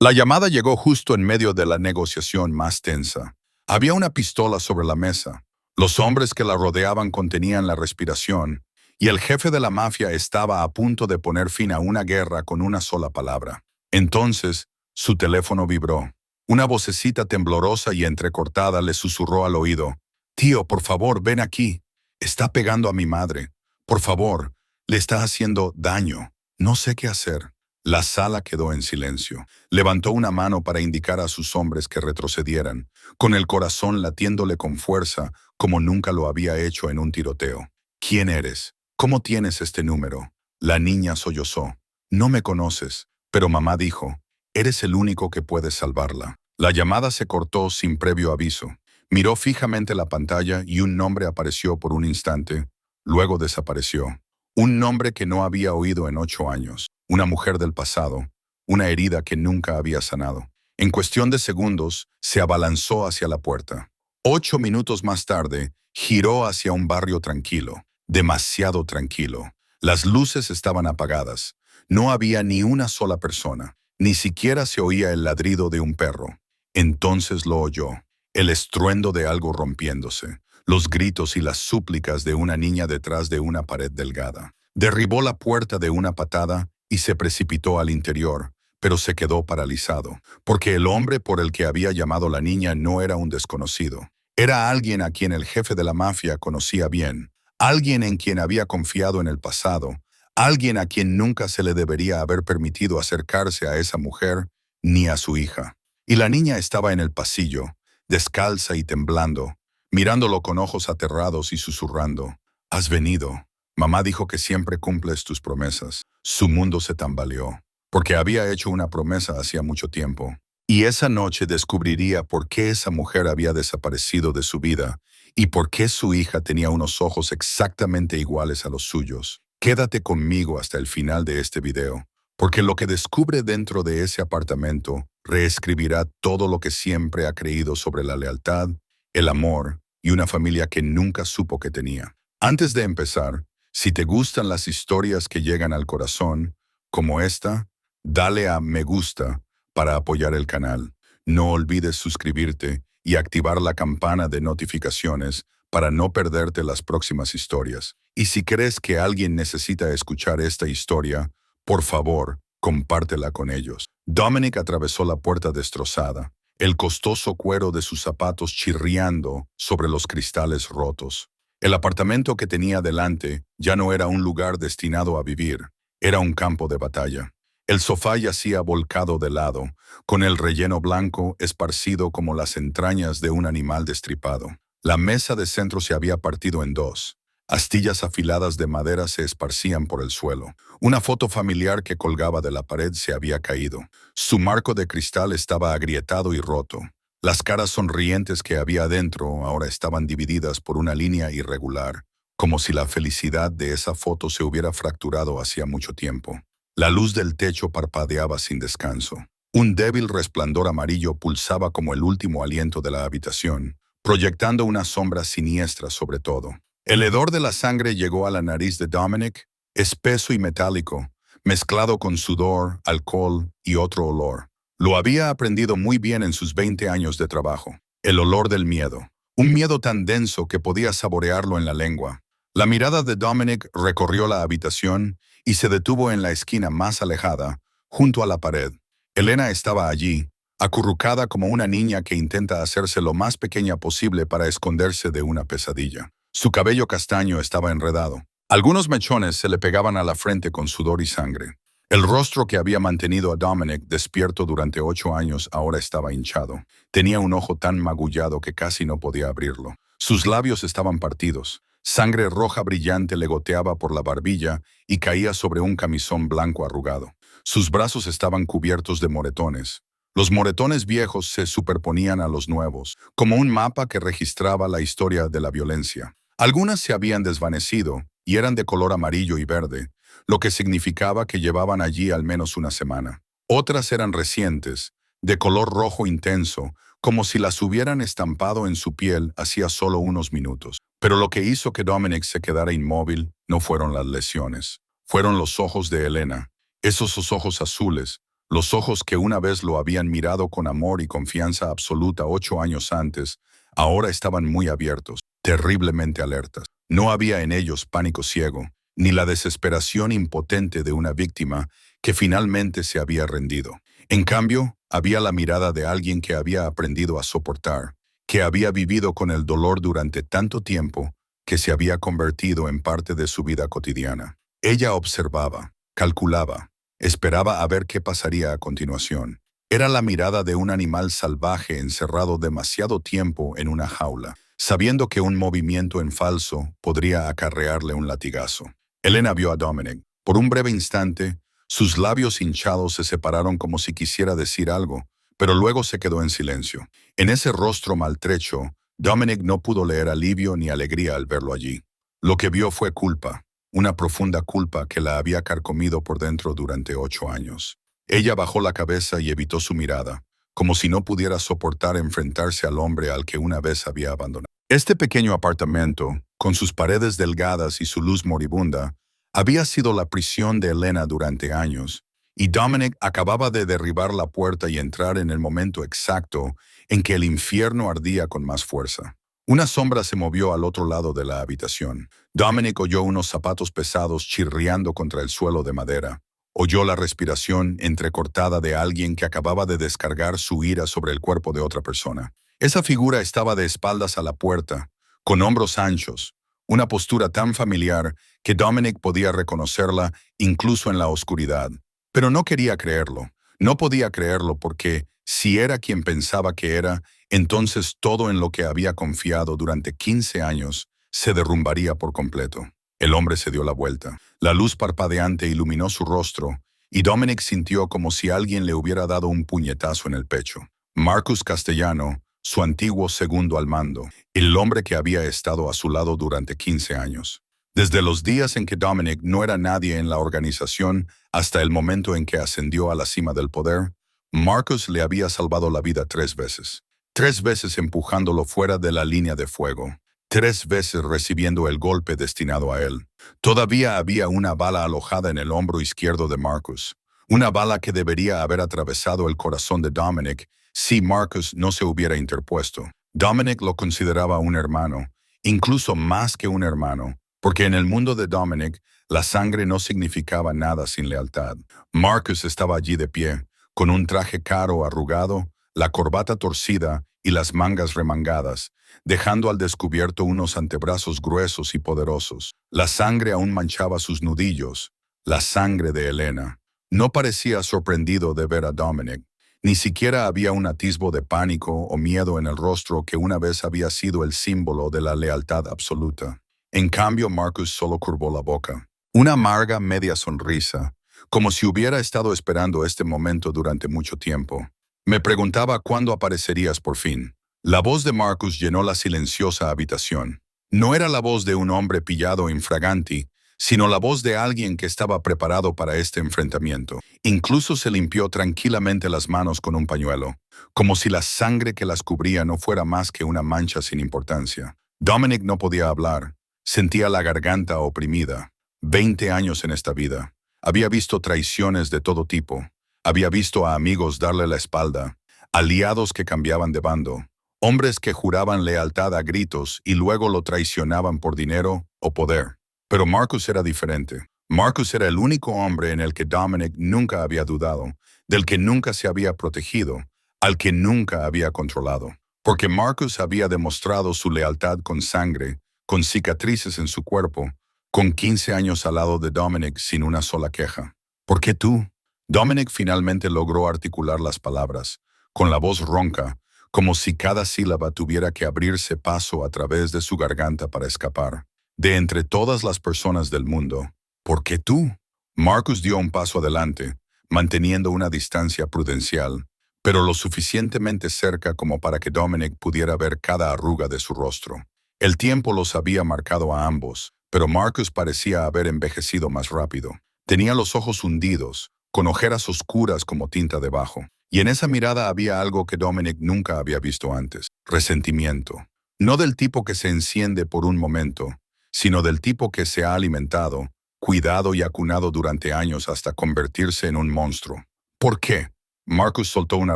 La llamada llegó justo en medio de la negociación más tensa. Había una pistola sobre la mesa. Los hombres que la rodeaban contenían la respiración, y el jefe de la mafia estaba a punto de poner fin a una guerra con una sola palabra. Entonces, su teléfono vibró. Una vocecita temblorosa y entrecortada le susurró al oído: «Tío, por favor, ven aquí. Está pegando a mi madre. Por favor, le está haciendo daño. No sé qué hacer». La sala quedó en silencio. Levantó una mano para indicar a sus hombres que retrocedieran, con el corazón latiéndole con fuerza como nunca lo había hecho en un tiroteo. «¿Quién eres? ¿Cómo tienes este número?». La niña sollozó. «No me conoces, pero mamá dijo, eres el único que puedes salvarla». La llamada se cortó sin previo aviso. Miró fijamente la pantalla y un nombre apareció por un instante. Luego desapareció. Un nombre que no había oído en 8 años. Una mujer del pasado. Una herida que nunca había sanado. En cuestión de segundos, se abalanzó hacia la puerta. 8 minutos más tarde, giró hacia un barrio tranquilo. Demasiado tranquilo. Las luces estaban apagadas. No había ni una sola persona. Ni siquiera se oía el ladrido de un perro. Entonces lo oyó. El estruendo de algo rompiéndose. Los gritos y las súplicas de una niña detrás de una pared delgada. Derribó la puerta de una patada y se precipitó al interior, pero se quedó paralizado, porque el hombre por el que había llamado la niña no era un desconocido. Era alguien a quien el jefe de la mafia conocía bien, alguien en quien había confiado en el pasado, alguien a quien nunca se le debería haber permitido acercarse a esa mujer ni a su hija. Y la niña estaba en el pasillo, descalza y temblando, mirándolo con ojos aterrados y susurrando: «Has venido. Mamá dijo que siempre cumples tus promesas». Su mundo se tambaleó, porque había hecho una promesa hacía mucho tiempo. Y esa noche descubriría por qué esa mujer había desaparecido de su vida y por qué su hija tenía unos ojos exactamente iguales a los suyos. Quédate conmigo hasta el final de este video, porque lo que descubre dentro de ese apartamento reescribirá todo lo que siempre ha creído sobre la lealtad, el amor y una familia que nunca supo que tenía. Antes de empezar, si te gustan las historias que llegan al corazón, como esta, dale a me gusta para apoyar el canal. No olvides suscribirte y activar la campana de notificaciones para no perderte las próximas historias. Y si crees que alguien necesita escuchar esta historia, por favor, compártela con ellos. Dominic atravesó la puerta destrozada, el costoso cuero de sus zapatos chirriando sobre los cristales rotos. El apartamento que tenía delante ya no era un lugar destinado a vivir, era un campo de batalla. El sofá yacía volcado de lado, con el relleno blanco esparcido como las entrañas de un animal destripado. La mesa de centro se había partido en dos. Astillas afiladas de madera se esparcían por el suelo. Una foto familiar que colgaba de la pared se había caído. Su marco de cristal estaba agrietado y roto. Las caras sonrientes que había adentro ahora estaban divididas por una línea irregular, como si la felicidad de esa foto se hubiera fracturado hacía mucho tiempo. La luz del techo parpadeaba sin descanso. Un débil resplandor amarillo pulsaba como el último aliento de la habitación, proyectando una sombra siniestra sobre todo. El hedor de la sangre llegó a la nariz de Dominic, espeso y metálico, mezclado con sudor, alcohol y otro olor. Lo había aprendido muy bien en sus 20 años de trabajo. El olor del miedo. Un miedo tan denso que podía saborearlo en la lengua. La mirada de Dominic recorrió la habitación y se detuvo en la esquina más alejada, junto a la pared. Elena estaba allí, acurrucada como una niña que intenta hacerse lo más pequeña posible para esconderse de una pesadilla. Su cabello castaño estaba enredado. Algunos mechones se le pegaban a la frente con sudor y sangre. El rostro que había mantenido a Dominic despierto durante 8 años ahora estaba hinchado. Tenía un ojo tan magullado que casi no podía abrirlo. Sus labios estaban partidos. Sangre roja brillante le goteaba por la barbilla y caía sobre un camisón blanco arrugado. Sus brazos estaban cubiertos de moretones. Los moretones viejos se superponían a los nuevos, como un mapa que registraba la historia de la violencia. Algunas se habían desvanecido y eran de color amarillo y verde, lo que significaba que llevaban allí al menos una semana. Otras eran recientes, de color rojo intenso, como si las hubieran estampado en su piel hacía solo unos minutos. Pero lo que hizo que Dominic se quedara inmóvil no fueron las lesiones, fueron los ojos de Elena, esos ojos azules, Los ojos que una vez lo habían mirado con amor y confianza absoluta 8 años antes, ahora estaban muy abiertos, terriblemente alertas. No había en ellos pánico ciego, ni la desesperación impotente de una víctima que finalmente se había rendido. En cambio, había la mirada de alguien que había aprendido a soportar, que había vivido con el dolor durante tanto tiempo que se había convertido en parte de su vida cotidiana. Ella observaba, calculaba, esperaba a ver qué pasaría a continuación. Era la mirada de un animal salvaje encerrado demasiado tiempo en una jaula, sabiendo que un movimiento en falso podría acarrearle un latigazo. Elena vio a Dominic. Por un breve instante, sus labios hinchados se separaron como si quisiera decir algo, pero luego se quedó en silencio. En ese rostro maltrecho, Dominic no pudo leer alivio ni alegría al verlo allí. Lo que vio fue culpa, una profunda culpa que la había carcomido por dentro durante 8 años. Ella bajó la cabeza y evitó su mirada, como si no pudiera soportar enfrentarse al hombre al que una vez había abandonado. Este pequeño apartamento, con sus paredes delgadas y su luz moribunda, había sido la prisión de Elena durante años, y Dominic acababa de derribar la puerta y entrar en el momento exacto en que el infierno ardía con más fuerza. Una sombra se movió al otro lado de la habitación. Dominic oyó unos zapatos pesados chirriando contra el suelo de madera. Oyó la respiración entrecortada de alguien que acababa de descargar su ira sobre el cuerpo de otra persona. Esa figura estaba de espaldas a la puerta, con hombros anchos, una postura tan familiar que Dominic podía reconocerla incluso en la oscuridad. Pero no quería creerlo. No podía creerlo porque, si era quien pensaba que era, entonces todo en lo que había confiado durante 15 años se derrumbaría por completo. El hombre se dio la vuelta. La luz parpadeante iluminó su rostro, y Dominic sintió como si alguien le hubiera dado un puñetazo en el pecho. Marcus Castellano, su antiguo segundo al mando, el hombre que había estado a su lado durante 15 años. Desde los días en que Dominic no era nadie en la organización hasta el momento en que ascendió a la cima del poder, Marcus le había salvado la vida 3 veces. 3 veces empujándolo fuera de la línea de fuego. 3 veces recibiendo el golpe destinado a él. Todavía había una bala alojada en el hombro izquierdo de Marcus. Una bala que debería haber atravesado el corazón de Dominic si Marcus no se hubiera interpuesto. Dominic lo consideraba un hermano, incluso más que un hermano, porque en el mundo de Dominic, la sangre no significaba nada sin lealtad. Marcus estaba allí de pie, con un traje caro arrugado, la corbata torcida y las mangas remangadas, dejando al descubierto unos antebrazos gruesos y poderosos. La sangre aún manchaba sus nudillos, la sangre de Elena. No parecía sorprendido de ver a Dominic. Ni siquiera había un atisbo de pánico o miedo en el rostro que una vez había sido el símbolo de la lealtad absoluta. En cambio, Marcus solo curvó la boca. Una amarga media sonrisa, como si hubiera estado esperando este momento durante mucho tiempo. Me preguntaba cuándo aparecerías por fin. La voz de Marcus llenó la silenciosa habitación. No era la voz de un hombre pillado infraganti, sino la voz de alguien que estaba preparado para este enfrentamiento. Incluso se limpió tranquilamente las manos con un pañuelo, como si la sangre que las cubría no fuera más que una mancha sin importancia. Dominic no podía hablar. Sentía la garganta oprimida. 20 años en esta vida. Había visto traiciones de todo tipo. Había visto a amigos darle la espalda, aliados que cambiaban de bando, hombres que juraban lealtad a gritos y luego lo traicionaban por dinero o poder. Pero Marcus era diferente. Marcus era el único hombre en el que Dominic nunca había dudado, del que nunca se había protegido, al que nunca había controlado. Porque Marcus había demostrado su lealtad con sangre, con cicatrices en su cuerpo, con 15 años al lado de Dominic sin una sola queja. ¿Por qué tú? Dominic finalmente logró articular las palabras, con la voz ronca, como si cada sílaba tuviera que abrirse paso a través de su garganta para escapar. De entre todas las personas del mundo, ¿por qué tú? Marcus dio un paso adelante, manteniendo una distancia prudencial, pero lo suficientemente cerca como para que Dominic pudiera ver cada arruga de su rostro. El tiempo los había marcado a ambos, pero Marcus parecía haber envejecido más rápido. Tenía los ojos hundidos, con ojeras oscuras como tinta debajo, y en esa mirada había algo que Dominic nunca había visto antes: resentimiento. No del tipo que se enciende por un momento, sino del tipo que se ha alimentado, cuidado y acunado durante años hasta convertirse en un monstruo. ¿Por qué? Marcus soltó una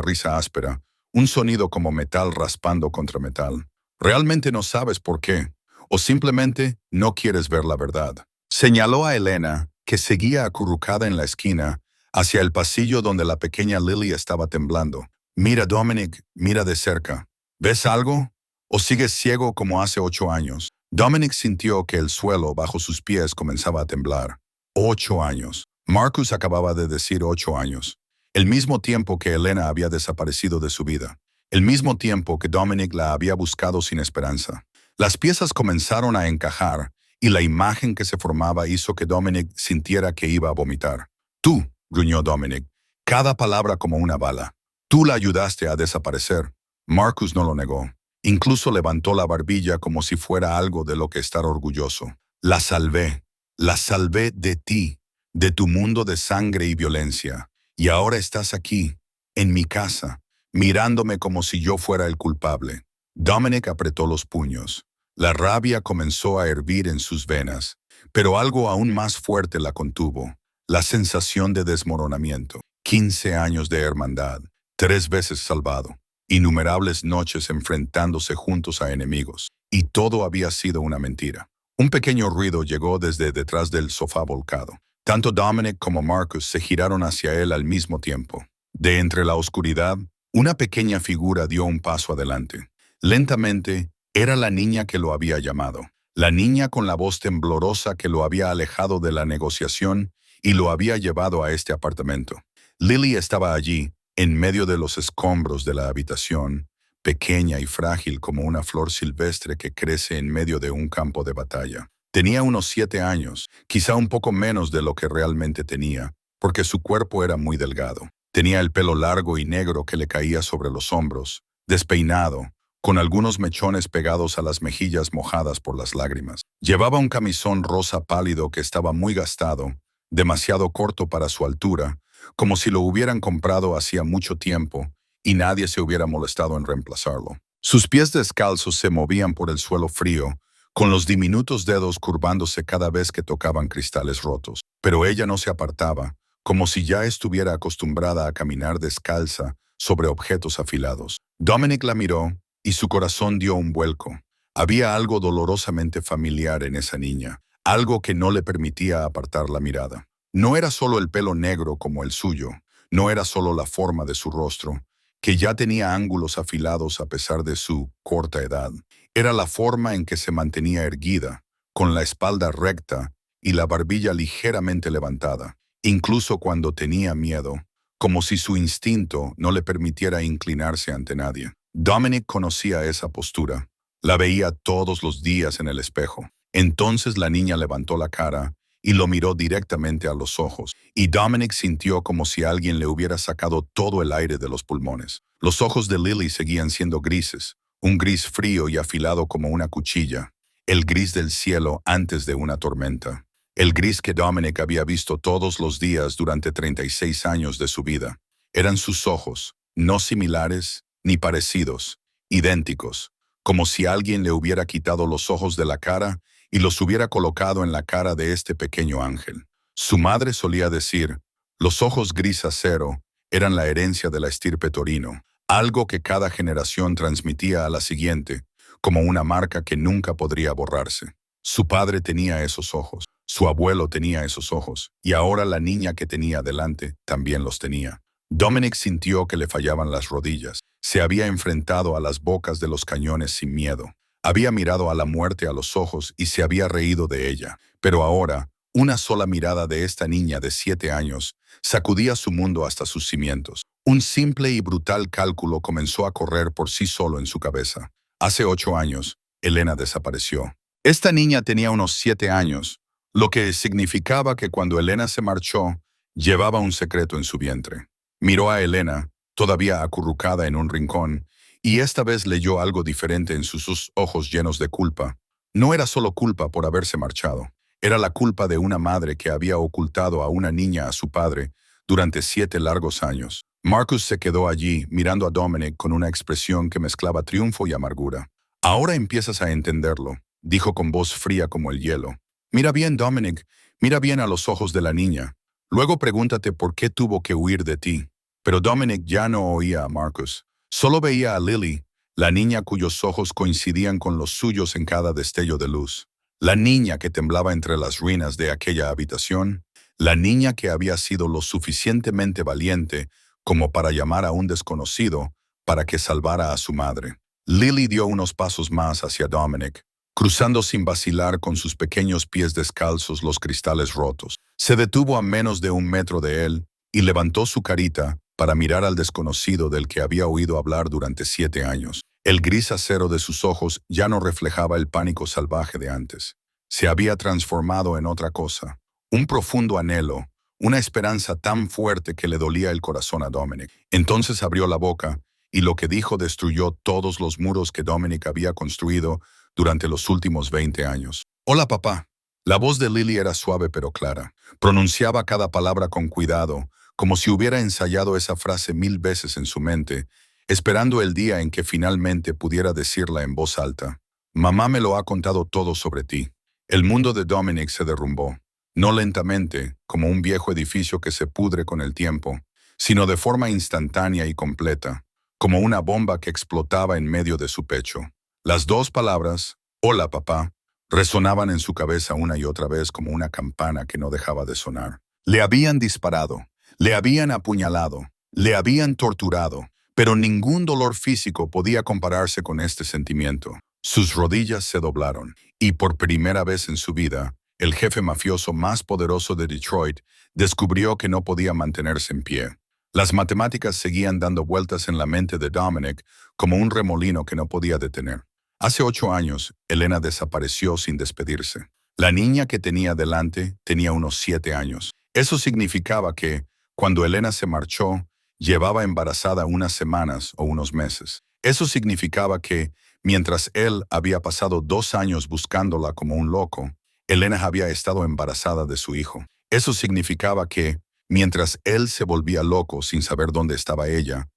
risa áspera, un sonido como metal raspando contra metal. Realmente no sabes por qué, o simplemente no quieres ver la verdad. Señaló a Elena, que seguía acurrucada en la esquina, hacia el pasillo donde la pequeña Lily estaba temblando. Mira, Dominic, mira de cerca. ¿Ves algo? ¿O sigues ciego como hace 8 años? Dominic sintió que el suelo bajo sus pies comenzaba a temblar. 8 años. Marcus acababa de decir 8 años. El mismo tiempo que Elena había desaparecido de su vida. El mismo tiempo que Dominic la había buscado sin esperanza. Las piezas comenzaron a encajar y la imagen que se formaba hizo que Dominic sintiera que iba a vomitar. Tú, gruñó Dominic, cada palabra como una bala. Tú la ayudaste a desaparecer. Marcus no lo negó. Incluso levantó la barbilla como si fuera algo de lo que estar orgulloso. La salvé de ti, de tu mundo de sangre y violencia. Y ahora estás aquí, en mi casa, mirándome como si yo fuera el culpable. Dominic apretó los puños. La rabia comenzó a hervir en sus venas, pero algo aún más fuerte la contuvo. La sensación de desmoronamiento. 15 años de hermandad, 3 veces salvado, innumerables noches enfrentándose juntos a enemigos, y todo había sido una mentira. Un pequeño ruido llegó desde detrás del sofá volcado. Tanto Dominic como Marcus se giraron hacia él al mismo tiempo. De entre la oscuridad, una pequeña figura dio un paso adelante. Lentamente, era la niña que lo había llamado. La niña con la voz temblorosa que lo había alejado de la negociación y lo había llevado a este apartamento. Lily estaba allí, en medio de los escombros de la habitación, pequeña y frágil como una flor silvestre que crece en medio de un campo de batalla. Tenía unos 7 años, quizá un poco menos de lo que realmente tenía, porque su cuerpo era muy delgado. Tenía el pelo largo y negro que le caía sobre los hombros, despeinado, con algunos mechones pegados a las mejillas mojadas por las lágrimas. Llevaba un camisón rosa pálido que estaba muy gastado, demasiado corto para su altura, como si lo hubieran comprado hacía mucho tiempo y nadie se hubiera molestado en reemplazarlo. Sus pies descalzos se movían por el suelo frío, con los diminutos dedos curvándose cada vez que tocaban cristales rotos. Pero ella no se apartaba, como si ya estuviera acostumbrada a caminar descalza sobre objetos afilados. Dominic la miró y su corazón dio un vuelco. Había algo dolorosamente familiar en esa niña, algo que no le permitía apartar la mirada. No era solo el pelo negro como el suyo, no era solo la forma de su rostro, que ya tenía ángulos afilados a pesar de su corta edad. Era la forma en que se mantenía erguida, con la espalda recta y la barbilla ligeramente levantada, incluso cuando tenía miedo, como si su instinto no le permitiera inclinarse ante nadie. Dominic conocía esa postura. La veía todos los días en el espejo. Entonces la niña levantó la cara y lo miró directamente a los ojos, y Dominic sintió como si alguien le hubiera sacado todo el aire de los pulmones. Los ojos de Lily seguían siendo grises, un gris frío y afilado como una cuchilla, el gris del cielo antes de una tormenta, el gris que Dominic había visto todos los días durante 36 años de su vida. Eran sus ojos, no similares ni parecidos, idénticos, como si alguien le hubiera quitado los ojos de la cara y los hubiera colocado en la cara de este pequeño ángel. Su madre solía decir, los ojos gris acero eran la herencia de la estirpe Torino, algo que cada generación transmitía a la siguiente, como una marca que nunca podría borrarse. Su padre tenía esos ojos, su abuelo tenía esos ojos, y ahora la niña que tenía delante también los tenía. Dominic sintió que le fallaban las rodillas. Se había enfrentado a las bocas de los cañones sin miedo. Había mirado a la muerte a los ojos y se había reído de ella. Pero ahora, una sola mirada de esta niña de 7 años sacudía su mundo hasta sus cimientos. Un simple y brutal cálculo comenzó a correr por sí solo en su cabeza. Hace 8 años, Elena desapareció. Esta niña tenía unos 7 años, lo que significaba que cuando Elena se marchó, llevaba un secreto en su vientre. Miró a Elena, todavía acurrucada en un rincón, y esta vez leyó algo diferente en sus ojos llenos de culpa. No era solo culpa por haberse marchado, era la culpa de una madre que había ocultado a una niña a su padre durante 7 largos años. Marcus se quedó allí mirando a Dominic con una expresión que mezclaba triunfo y amargura. Ahora empiezas a entenderlo, dijo con voz fría como el hielo. Mira bien, Dominic, mira bien a los ojos de la niña. Luego pregúntate por qué tuvo que huir de ti. Pero Dominic ya no oía a Marcus. Solo veía a Lily, la niña cuyos ojos coincidían con los suyos en cada destello de luz. La niña que temblaba entre las ruinas de aquella habitación. La niña que había sido lo suficientemente valiente como para llamar a un desconocido para que salvara a su madre. Lily dio unos pasos más hacia Dominic, cruzando sin vacilar con sus pequeños pies descalzos los cristales rotos. Se detuvo a menos de 1 metro de él y levantó su carita para mirar al desconocido del que había oído hablar durante 7 años. El gris acero de sus ojos ya no reflejaba el pánico salvaje de antes. Se había transformado en otra cosa, un profundo anhelo, una esperanza tan fuerte que le dolía el corazón a Dominic. Entonces abrió la boca y lo que dijo destruyó todos los muros que Dominic había construido durante los últimos 20 años. Hola, papá. La voz de Lily era suave pero clara. Pronunciaba cada palabra con cuidado, como si hubiera ensayado esa frase 1000 veces en su mente, esperando el día en que finalmente pudiera decirla en voz alta. Mamá me lo ha contado todo sobre ti. El mundo de Dominic se derrumbó, no lentamente, como un viejo edificio que se pudre con el tiempo, sino de forma instantánea y completa, como una bomba que explotaba en medio de su pecho. Las dos palabras, hola papá, resonaban en su cabeza una y otra vez como una campana que no dejaba de sonar. Le habían disparado, le habían apuñalado, le habían torturado, pero ningún dolor físico podía compararse con este sentimiento. Sus rodillas se doblaron, y por primera vez en su vida, el jefe mafioso más poderoso de Detroit descubrió que no podía mantenerse en pie. Las matemáticas seguían dando vueltas en la mente de Dominic como un remolino que no podía detener. Hace 8 años, Elena desapareció sin despedirse. La niña que tenía delante tenía unos 7 años. Eso significaba que, cuando Elena se marchó, llevaba embarazada unas semanas o unos meses. Eso significaba que, mientras él había pasado 2 años buscándola como un loco, Elena había estado embarazada de su hijo. Eso significaba que, mientras él se volvía loco sin saber dónde estaba ella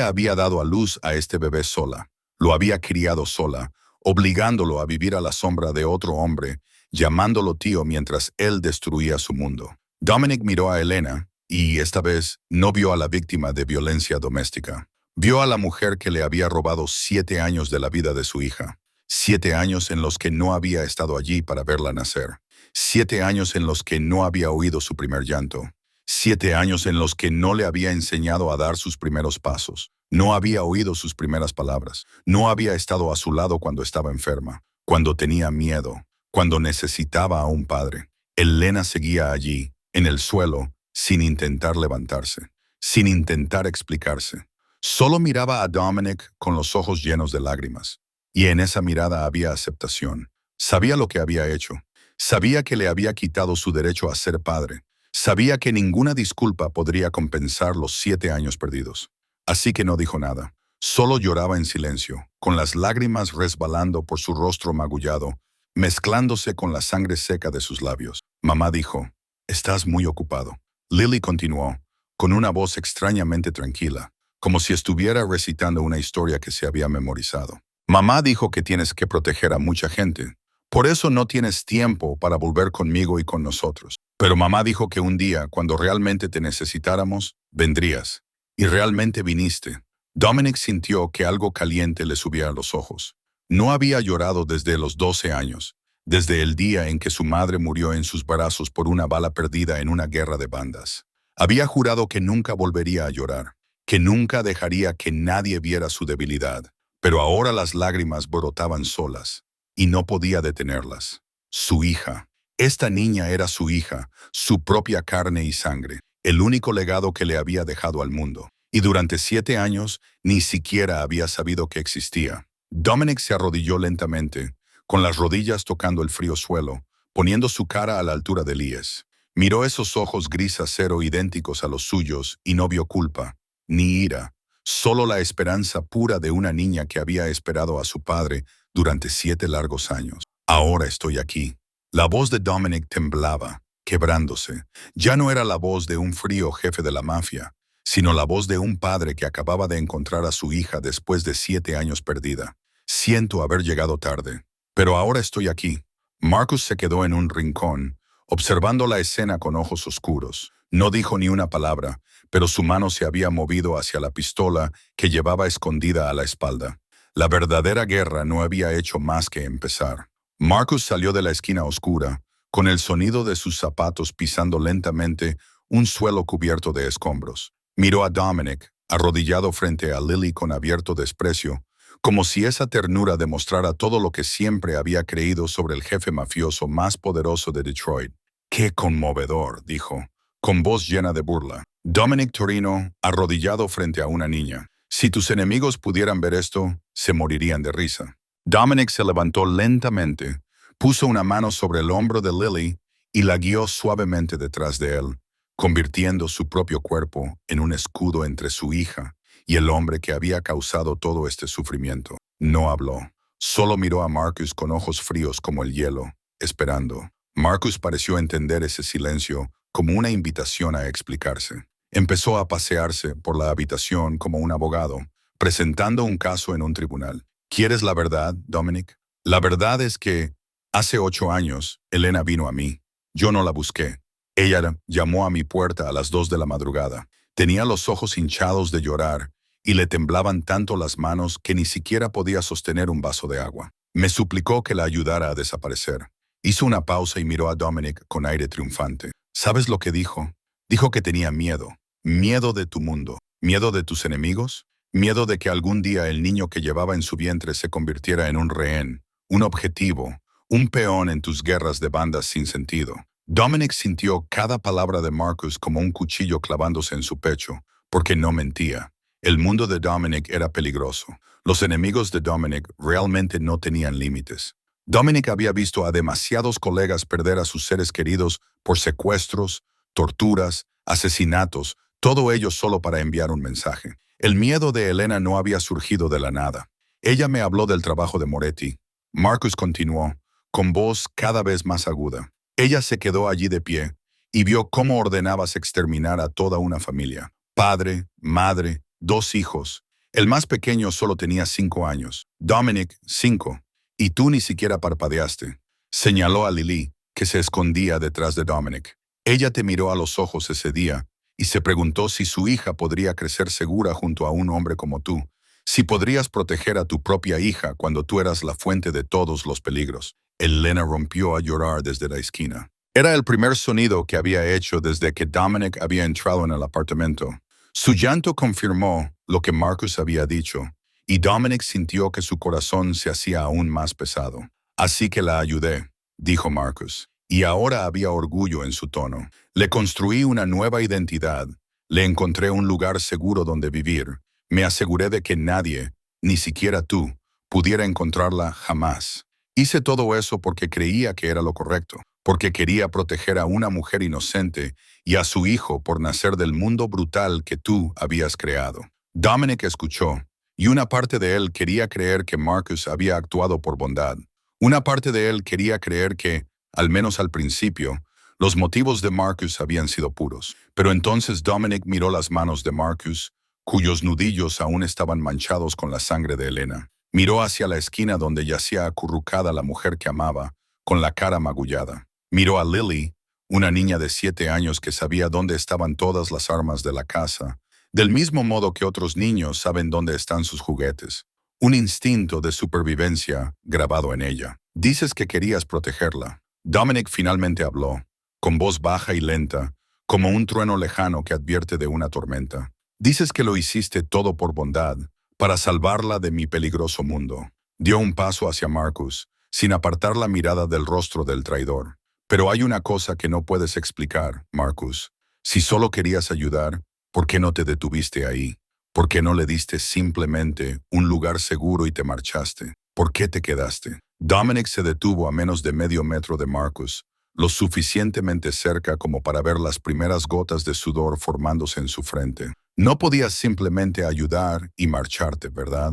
había dado a luz a este bebé sola. Lo había criado sola, obligándolo a vivir a la sombra de otro hombre, llamándolo tío mientras él destruía su mundo. Dominic miró a Elena y, esta vez, no vio a la víctima de violencia doméstica. Vio a la mujer que le había robado 7 años de la vida de su hija. 7 años en los que no había estado allí para verla nacer. 7 años en los que no había oído su primer llanto. 7 años en los que no le había enseñado a dar sus primeros pasos. No había oído sus primeras palabras. No había estado a su lado cuando estaba enferma, cuando tenía miedo, cuando necesitaba a un padre. Elena seguía allí, en el suelo, sin intentar levantarse, sin intentar explicarse. Solo miraba a Dominic con los ojos llenos de lágrimas. Y en esa mirada había aceptación. Sabía lo que había hecho. Sabía que le había quitado su derecho a ser padre. Sabía que ninguna disculpa podría compensar los 7 años perdidos. Así que no dijo nada. Solo lloraba en silencio, con las lágrimas resbalando por su rostro magullado, mezclándose con la sangre seca de sus labios. Mamá dijo, «Estás muy ocupado». Lily continuó, con una voz extrañamente tranquila, como si estuviera recitando una historia que se había memorizado. «Mamá dijo que tienes que proteger a mucha gente. Por eso no tienes tiempo para volver conmigo y con nosotros. Pero mamá dijo que un día, cuando realmente te necesitáramos, vendrías. Y realmente viniste». Dominic sintió que algo caliente le subía a los ojos. No había llorado desde los 12 años, desde el día en que su madre murió en sus brazos por una bala perdida en una guerra de bandas. Había jurado que nunca volvería a llorar, que nunca dejaría que nadie viera su debilidad. Pero ahora las lágrimas brotaban solas, y no podía detenerlas. Su hija. Esta niña era su hija, su propia carne y sangre, el único legado que le había dejado al mundo. Y durante 7 años ni siquiera había sabido que existía. Dominic se arrodilló lentamente, con las rodillas tocando el frío suelo, poniendo su cara a la altura de Elías. Miró esos ojos gris acero idénticos a los suyos y no vio culpa, ni ira, solo la esperanza pura de una niña que había esperado a su padre durante 7 largos años. Ahora estoy aquí. La voz de Dominic temblaba, quebrándose. Ya no era la voz de un frío jefe de la mafia, sino la voz de un padre que acababa de encontrar a su hija después de 7 años perdida. Siento haber llegado tarde, pero ahora estoy aquí. Marcus se quedó en un rincón, observando la escena con ojos oscuros. No dijo ni una palabra, pero su mano se había movido hacia la pistola que llevaba escondida a la espalda. La verdadera guerra no había hecho más que empezar. Marcus salió de la esquina oscura, con el sonido de sus zapatos pisando lentamente un suelo cubierto de escombros. Miró a Dominic, arrodillado frente a Lily con abierto desprecio, como si esa ternura demostrara todo lo que siempre había creído sobre el jefe mafioso más poderoso de Detroit. ¡Qué conmovedor!, dijo, con voz llena de burla. Dominic Torino, arrodillado frente a una niña. Si tus enemigos pudieran ver esto, se morirían de risa. Dominic se levantó lentamente, puso una mano sobre el hombro de Lily y la guió suavemente detrás de él, convirtiendo su propio cuerpo en un escudo entre su hija y el hombre que había causado todo este sufrimiento. No habló, solo miró a Marcus con ojos fríos como el hielo, esperando. Marcus pareció entender ese silencio como una invitación a explicarse. Empezó a pasearse por la habitación como un abogado, presentando un caso en un tribunal. ¿Quieres la verdad, Dominic? La verdad es que, hace 8 años, Elena vino a mí. Yo no la busqué. Ella llamó a mi puerta a las 2 de la madrugada. Tenía los ojos hinchados de llorar y le temblaban tanto las manos que ni siquiera podía sostener un vaso de agua. Me suplicó que la ayudara a desaparecer. Hizo una pausa y miró a Dominic con aire triunfante. ¿Sabes lo que dijo? Dijo que tenía miedo. Miedo de tu mundo. ¿Miedo de tus enemigos? Miedo de que algún día el niño que llevaba en su vientre se convirtiera en un rehén, un objetivo, un peón en tus guerras de bandas sin sentido. Dominic sintió cada palabra de Marcus como un cuchillo clavándose en su pecho, porque no mentía. El mundo de Dominic era peligroso. Los enemigos de Dominic realmente no tenían límites. Dominic había visto a demasiados colegas perder a sus seres queridos por secuestros, torturas, asesinatos, todo ello solo para enviar un mensaje. El miedo de Elena no había surgido de la nada. Ella me habló del trabajo de Moretti. Marcus continuó, con voz cada vez más aguda. Ella se quedó allí de pie y vio cómo ordenabas exterminar a toda una familia. Padre, madre, 2 hijos. El más pequeño solo tenía 5 años. Dominic, 5. Y tú ni siquiera parpadeaste. Señaló a Lily, que se escondía detrás de Dominic. Ella te miró a los ojos ese día y se preguntó si su hija podría crecer segura junto a un hombre como tú, si podrías proteger a tu propia hija cuando tú eras la fuente de todos los peligros. Elena rompió a llorar desde la esquina. Era el primer sonido que había hecho desde que Dominic había entrado en el apartamento. Su llanto confirmó lo que Marcus había dicho, y Dominic sintió que su corazón se hacía aún más pesado. Así que la ayudé, dijo Marcus, y ahora había orgullo en su tono. Le construí una nueva identidad, le encontré un lugar seguro donde vivir, me aseguré de que nadie, ni siquiera tú, pudiera encontrarla jamás. Hice todo eso porque creía que era lo correcto, porque quería proteger a una mujer inocente y a su hijo por nacer del mundo brutal que tú habías creado. Dominic escuchó, y una parte de él quería creer que Marcus había actuado por bondad. Una parte de él quería creer que, al menos al principio, los motivos de Marcus habían sido puros. Pero entonces Dominic miró las manos de Marcus, cuyos nudillos aún estaban manchados con la sangre de Elena. Miró hacia la esquina donde yacía acurrucada la mujer que amaba, con la cara magullada. Miró a Lily, una niña de 7 años que sabía dónde estaban todas las armas de la casa, del mismo modo que otros niños saben dónde están sus juguetes. Un instinto de supervivencia grabado en ella. Dices que querías protegerla. Dominic finalmente habló, con voz baja y lenta, como un trueno lejano que advierte de una tormenta. Dices que lo hiciste todo por bondad, para salvarla de mi peligroso mundo. Dio un paso hacia Marcus, sin apartar la mirada del rostro del traidor. Pero hay una cosa que no puedes explicar, Marcus. Si solo querías ayudar, ¿por qué no te detuviste ahí? ¿Por qué no le diste simplemente un lugar seguro y te marchaste? ¿Por qué te quedaste? Dominic se detuvo a menos de medio metro de Marcus, lo suficientemente cerca como para ver las primeras gotas de sudor formándose en su frente. No podías simplemente ayudar y marcharte, ¿verdad?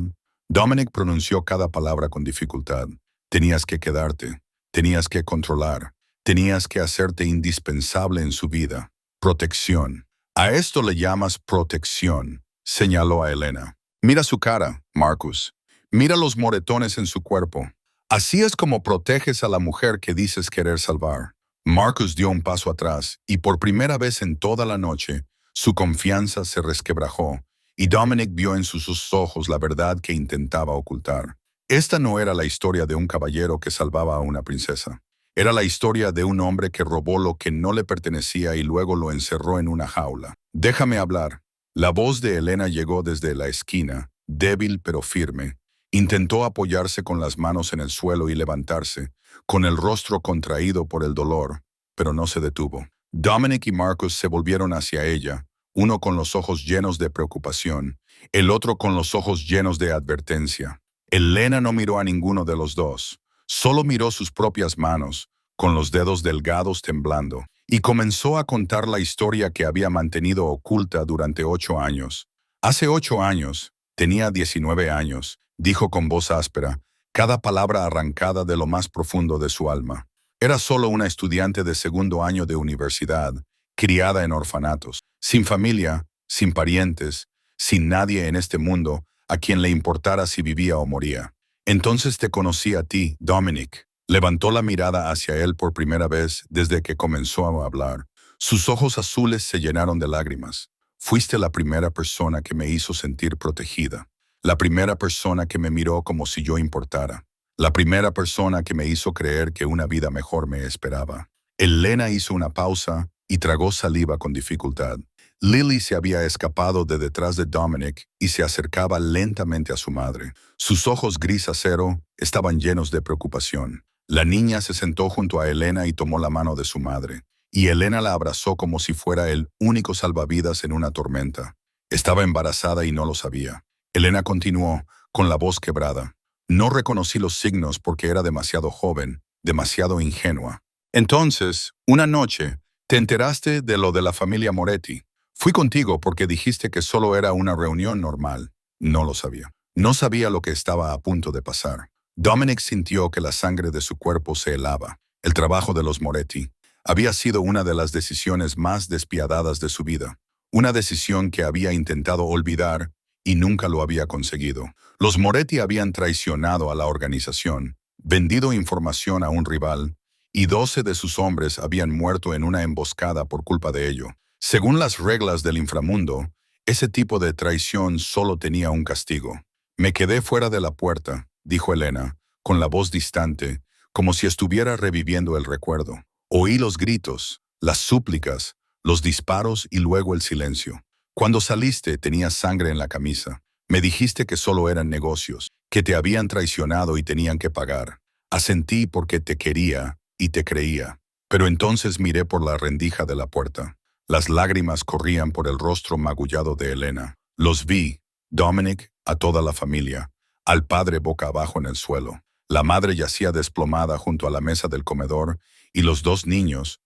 Dominic pronunció cada palabra con dificultad. Tenías que quedarte, tenías que controlar, tenías que hacerte indispensable en su vida. Protección. A esto le llamas protección, señaló a Elena. Mira su cara, Marcus. Mira los moretones en su cuerpo. Así es como proteges a la mujer que dices querer salvar. Marcus dio un paso atrás y por primera vez en toda la noche, su confianza se resquebrajó y Dominic vio en sus ojos la verdad que intentaba ocultar. Esta no era la historia de un caballero que salvaba a una princesa. Era la historia de un hombre que robó lo que no le pertenecía y luego lo encerró en una jaula. Déjame hablar. La voz de Elena llegó desde la esquina, débil pero firme. Intentó apoyarse con las manos en el suelo y levantarse, con el rostro contraído por el dolor, pero no se detuvo. Dominic y Marcus se volvieron hacia ella, uno con los ojos llenos de preocupación, el otro con los ojos llenos de advertencia. Elena no miró a ninguno de los dos, solo miró sus propias manos, con los dedos delgados temblando, y comenzó a contar la historia que había mantenido oculta durante 8 años. Hace 8 años, tenía 19 años, dijo con voz áspera, cada palabra arrancada de lo más profundo de su alma. Era solo una estudiante de segundo año de universidad, criada en orfanatos, sin familia, sin parientes, sin nadie en este mundo a quien le importara si vivía o moría. Entonces te conocí a ti, Dominic. Levantó la mirada hacia él por primera vez desde que comenzó a hablar. Sus ojos azules se llenaron de lágrimas. Fuiste la primera persona que me hizo sentir protegida. La primera persona que me miró como si yo importara. La primera persona que me hizo creer que una vida mejor me esperaba. Elena hizo una pausa y tragó saliva con dificultad. Lily se había escapado de detrás de Dominic y se acercaba lentamente a su madre. Sus ojos gris acero estaban llenos de preocupación. La niña se sentó junto a Elena y tomó la mano de su madre, y Elena la abrazó como si fuera el único salvavidas en una tormenta. Estaba embarazada y no lo sabía. Elena continuó, con la voz quebrada. No reconocí los signos porque era demasiado joven, demasiado ingenua. Entonces, una noche, te enteraste de lo de la familia Moretti. Fui contigo porque dijiste que solo era una reunión normal. No lo sabía. No sabía lo que estaba a punto de pasar. Dominic sintió que la sangre de su cuerpo se helaba. El trabajo de los Moretti había sido una de las decisiones más despiadadas de su vida. Una decisión que había intentado olvidar y nunca lo había conseguido. Los Moretti habían traicionado a la organización, vendido información a un rival, y 12 de sus hombres habían muerto en una emboscada por culpa de ello. Según las reglas del inframundo, ese tipo de traición solo tenía un castigo. Me quedé fuera de la puerta, dijo Elena, con la voz distante, como si estuviera reviviendo el recuerdo. Oí los gritos, las súplicas, los disparos y luego el silencio. Cuando saliste tenías sangre en la camisa. Me dijiste que solo eran negocios, que te habían traicionado y tenían que pagar. Asentí porque te quería y te creía. Pero entonces miré por la rendija de la puerta. Las lágrimas corrían por el rostro magullado de Elena. Los vi, Dominic, a toda la familia, al padre boca abajo en el suelo. La madre yacía desplomada junto a la mesa del comedor y los dos niños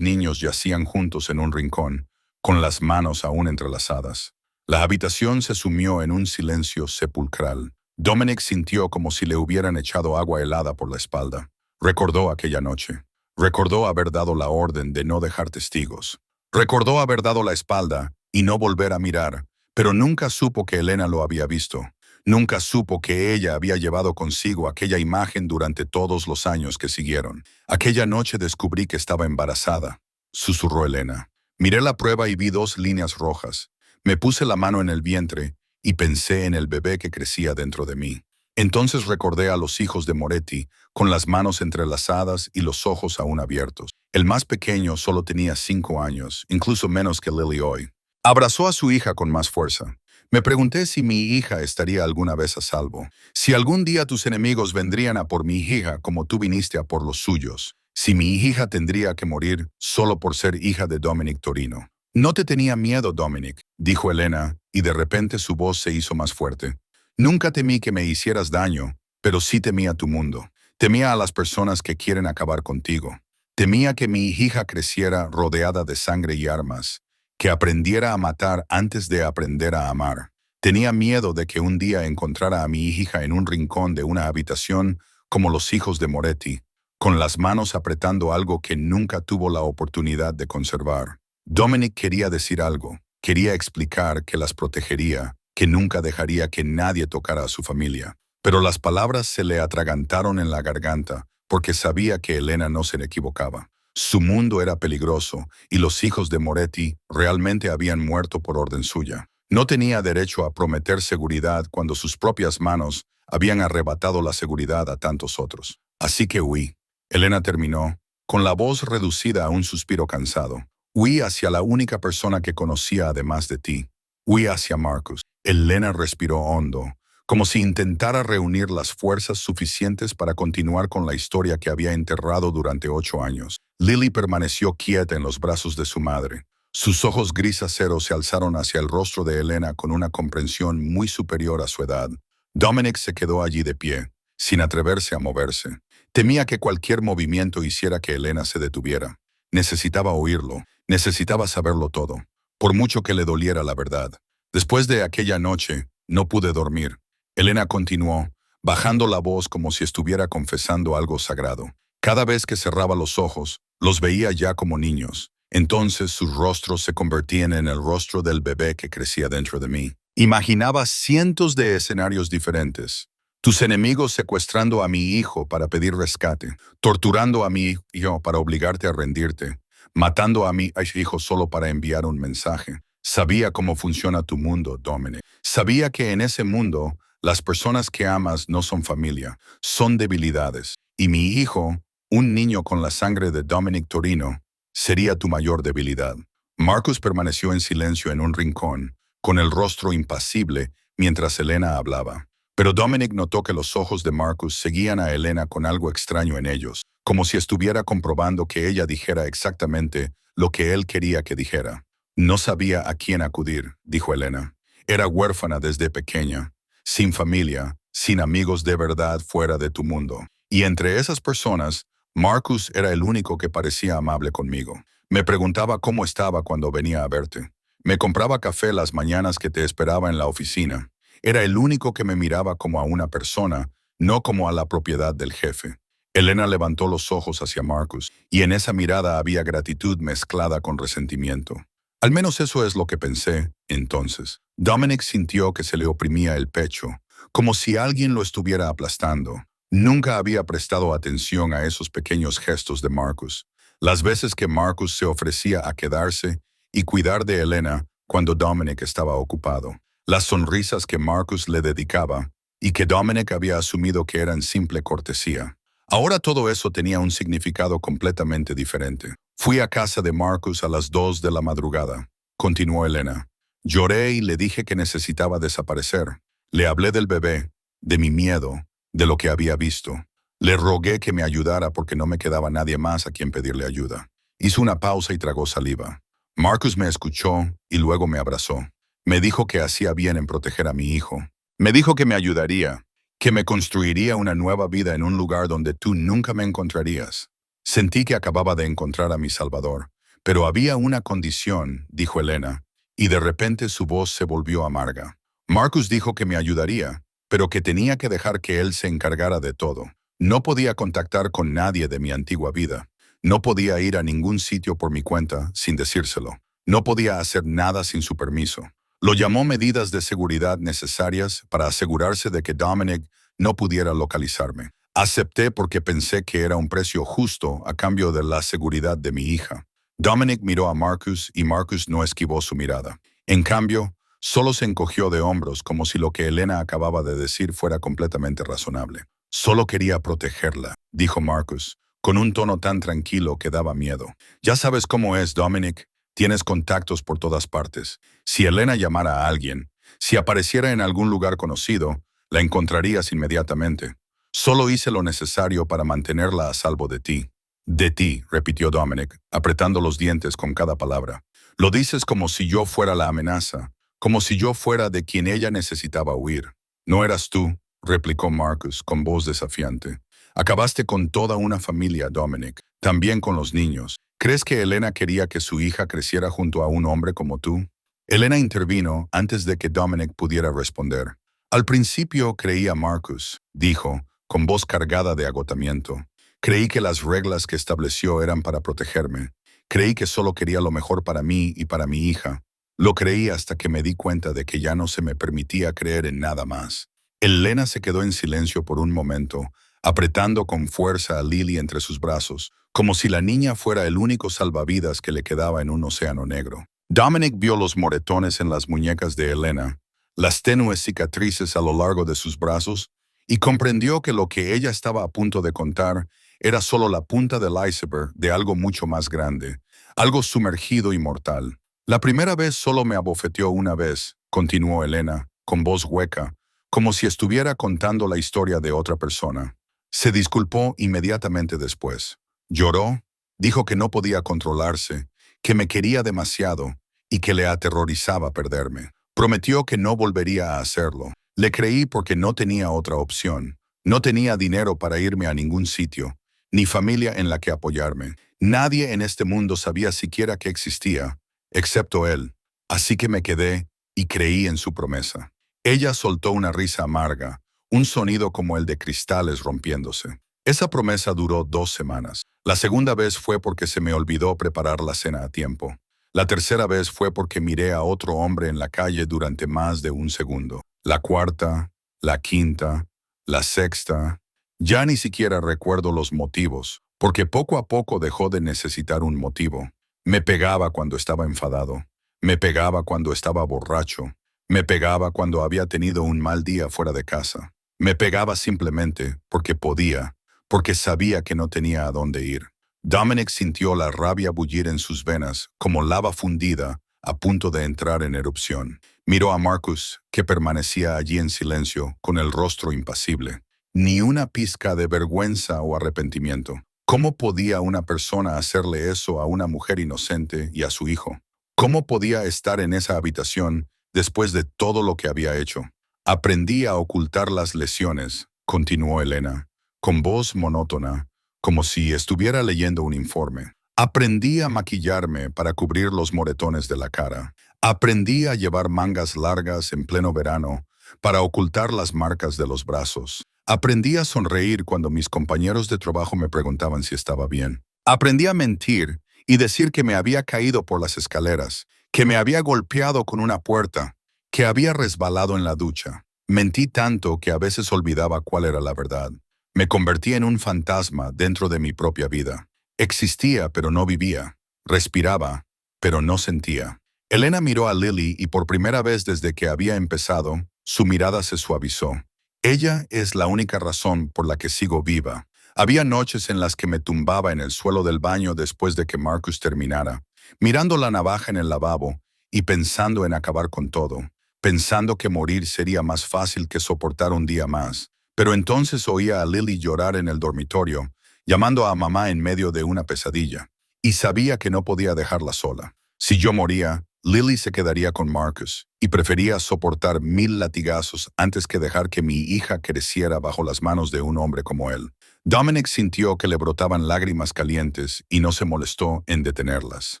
yacían juntos en un rincón, con las manos aún entrelazadas. La habitación se sumió en un silencio sepulcral. Dominic sintió como si le hubieran echado agua helada por la espalda. Recordó aquella noche. Recordó haber dado la orden de no dejar testigos. Recordó haber dado la espalda y no volver a mirar, pero nunca supo que Elena lo había visto. Nunca supo que ella había llevado consigo aquella imagen durante todos los años que siguieron. Aquella noche descubrí que estaba embarazada, susurró Elena. Miré la prueba y vi 2 líneas rojas. Me puse la mano en el vientre y pensé en el bebé que crecía dentro de mí. Entonces recordé a los hijos de Moretti, con las manos entrelazadas y los ojos aún abiertos. El más pequeño solo tenía 5 años, incluso menos que Lily hoy. Abrazó a su hija con más fuerza. Me pregunté si mi hija estaría alguna vez a salvo. Si algún día tus enemigos vendrían a por mi hija como tú viniste a por los suyos. Si mi hija tendría que morir solo por ser hija de Dominic Torino. No te tenía miedo, Dominic, dijo Elena, y de repente su voz se hizo más fuerte. Nunca temí que me hicieras daño, pero sí temía tu mundo. Temía a las personas que quieren acabar contigo. Temía que mi hija creciera rodeada de sangre y armas, que aprendiera a matar antes de aprender a amar. Tenía miedo de que un día encontrara a mi hija en un rincón de una habitación como los hijos de Moretti, con las manos apretando algo que nunca tuvo la oportunidad de conservar. Dominic quería decir algo, quería explicar que las protegería, que nunca dejaría que nadie tocara a su familia. Pero las palabras se le atragantaron en la garganta porque sabía que Elena no se le equivocaba. Su mundo era peligroso y los hijos de Moretti realmente habían muerto por orden suya. No tenía derecho a prometer seguridad cuando sus propias manos habían arrebatado la seguridad a tantos otros. Así que huí. Elena terminó, con la voz reducida a un suspiro cansado. Huí hacia la única persona que conocía además de ti. Huí hacia Marcus. Elena respiró hondo, como si intentara reunir las fuerzas suficientes para continuar con la historia que había enterrado durante 8 años. Lily permaneció quieta en los brazos de su madre. Sus ojos gris acero se alzaron hacia el rostro de Elena con una comprensión muy superior a su edad. Dominic se quedó allí de pie, sin atreverse a moverse. Temía que cualquier movimiento hiciera que Elena se detuviera. Necesitaba oírlo, necesitaba saberlo todo, por mucho que le doliera la verdad. Después de aquella noche, no pude dormir. Elena continuó, bajando la voz como si estuviera confesando algo sagrado. Cada vez que cerraba los ojos, los veía ya como niños. Entonces sus rostros se convertían en el rostro del bebé que crecía dentro de mí. Imaginaba cientos de escenarios diferentes. Tus enemigos secuestrando a mi hijo para pedir rescate, torturando a mi hijo para obligarte a rendirte, matando a mi hijo solo para enviar un mensaje. Sabía cómo funciona tu mundo, Dominic. Sabía que en ese mundo, las personas que amas no son familia, son debilidades. Y mi hijo, un niño con la sangre de Dominic Torino, sería tu mayor debilidad. Marcus permaneció en silencio en un rincón, con el rostro impasible, mientras Elena hablaba. Pero Dominic notó que los ojos de Marcus seguían a Elena con algo extraño en ellos, como si estuviera comprobando que ella dijera exactamente lo que él quería que dijera. No sabía a quién acudir, dijo Elena. Era huérfana desde pequeña, sin familia, sin amigos de verdad fuera de tu mundo. Y entre esas personas, Marcus era el único que parecía amable conmigo. Me preguntaba cómo estaba cuando venía a verte. Me compraba café las mañanas que te esperaba en la oficina. Era el único que me miraba como a una persona, no como a la propiedad del jefe. Elena levantó los ojos hacia Marcus, y en esa mirada había gratitud mezclada con resentimiento. Al menos eso es lo que pensé, entonces. Dominic sintió que se le oprimía el pecho, como si alguien lo estuviera aplastando. Nunca había prestado atención a esos pequeños gestos de Marcus. Las veces que Marcus se ofrecía a quedarse y cuidar de Elena cuando Dominic estaba ocupado. Las sonrisas que Marcus le dedicaba y que Dominic había asumido que eran simple cortesía. Ahora todo eso tenía un significado completamente diferente. Fui a casa de Marcus a las 2 de la madrugada, continuó Elena. Lloré y le dije que necesitaba desaparecer. Le hablé del bebé, de mi miedo, de lo que había visto. Le rogué que me ayudara porque no me quedaba nadie más a quien pedirle ayuda. Hizo una pausa y tragó saliva. Marcus me escuchó y luego me abrazó. Me dijo que hacía bien en proteger a mi hijo. Me dijo que me ayudaría, que me construiría una nueva vida en un lugar donde tú nunca me encontrarías. Sentí que acababa de encontrar a mi Salvador, pero había una condición, dijo Elena, y de repente su voz se volvió amarga. Marcus dijo que me ayudaría, pero que tenía que dejar que él se encargara de todo. No podía contactar con nadie de mi antigua vida. No podía ir a ningún sitio por mi cuenta sin decírselo. No podía hacer nada sin su permiso. Lo llamó medidas de seguridad necesarias para asegurarse de que Dominic no pudiera localizarme. Acepté porque pensé que era un precio justo a cambio de la seguridad de mi hija. Dominic miró a Marcus y Marcus no esquivó su mirada. En cambio, solo se encogió de hombros como si lo que Elena acababa de decir fuera completamente razonable. Solo quería protegerla, dijo Marcus, con un tono tan tranquilo que daba miedo. Ya sabes cómo es, Dominic. Tienes contactos por todas partes. Si Elena llamara a alguien, si apareciera en algún lugar conocido, la encontrarías inmediatamente. Solo hice lo necesario para mantenerla a salvo de ti. De ti, repitió Dominic, apretando los dientes con cada palabra. Lo dices como si yo fuera la amenaza, como si yo fuera de quien ella necesitaba huir. No eras tú, replicó Marcus con voz desafiante. Acabaste con toda una familia, Dominic, también con los niños. ¿Crees que Elena quería que su hija creciera junto a un hombre como tú? Elena intervino antes de que Dominic pudiera responder. Al principio creía Marcus, dijo, con voz cargada de agotamiento. Creí que las reglas que estableció eran para protegerme. Creí que solo quería lo mejor para mí y para mi hija. Lo creí hasta que me di cuenta de que ya no se me permitía creer en nada más. Elena se quedó en silencio por un momento, apretando con fuerza a Lily entre sus brazos, como si la niña fuera el único salvavidas que le quedaba en un océano negro. Dominic vio los moretones en las muñecas de Elena, las tenues cicatrices a lo largo de sus brazos, y comprendió que lo que ella estaba a punto de contar era solo la punta del iceberg de algo mucho más grande, algo sumergido y mortal. La primera vez solo me abofeteó una vez, continuó Elena, con voz hueca, como si estuviera contando la historia de otra persona. Se disculpó inmediatamente después. Lloró, dijo que no podía controlarse, que me quería demasiado y que le aterrorizaba perderme. Prometió que no volvería a hacerlo. Le creí porque no tenía otra opción. No tenía dinero para irme a ningún sitio, ni familia en la que apoyarme. Nadie en este mundo sabía siquiera que existía, excepto él. Así que me quedé y creí en su promesa. Ella soltó una risa amarga, un sonido como el de cristales rompiéndose. Esa promesa duró 2 semanas. La segunda vez fue porque se me olvidó preparar la cena a tiempo. La tercera vez fue porque miré a otro hombre en la calle durante más de un segundo. La cuarta, la quinta, la sexta. Ya ni siquiera recuerdo los motivos, porque poco a poco dejó de necesitar un motivo. Me pegaba cuando estaba enfadado. Me pegaba cuando estaba borracho. Me pegaba cuando había tenido un mal día fuera de casa. Me pegaba simplemente porque podía, porque sabía que no tenía a dónde ir. Dominic sintió la rabia bullir en sus venas, como lava fundida, a punto de entrar en erupción. Miró a Marcus, que permanecía allí en silencio, con el rostro impasible. Ni una pizca de vergüenza o arrepentimiento. ¿Cómo podía una persona hacerle eso a una mujer inocente y a su hijo? ¿Cómo podía estar en esa habitación después de todo lo que había hecho? Aprendí a ocultar las lesiones, continuó Elena, con voz monótona, como si estuviera leyendo un informe. Aprendí a maquillarme para cubrir los moretones de la cara. Aprendí a llevar mangas largas en pleno verano para ocultar las marcas de los brazos. Aprendí a sonreír cuando mis compañeros de trabajo me preguntaban si estaba bien. Aprendí a mentir y decir que me había caído por las escaleras, que me había golpeado con una puerta, que había resbalado en la ducha. Mentí tanto que a veces olvidaba cuál era la verdad. Me convertí en un fantasma dentro de mi propia vida. Existía, pero no vivía. Respiraba, pero no sentía. Elena miró a Lily y por primera vez desde que había empezado, su mirada se suavizó. Ella es la única razón por la que sigo viva. Había noches en las que me tumbaba en el suelo del baño después de que Marcus terminara, mirando la navaja en el lavabo y pensando en acabar con todo, pensando que morir sería más fácil que soportar un día más. Pero entonces oía a Lily llorar en el dormitorio, llamando a mamá en medio de una pesadilla, y sabía que no podía dejarla sola. Si yo moría, Lily se quedaría con Marcus, y prefería soportar 1000 latigazos antes que dejar que mi hija creciera bajo las manos de un hombre como él. Dominic sintió que le brotaban lágrimas calientes y no se molestó en detenerlas.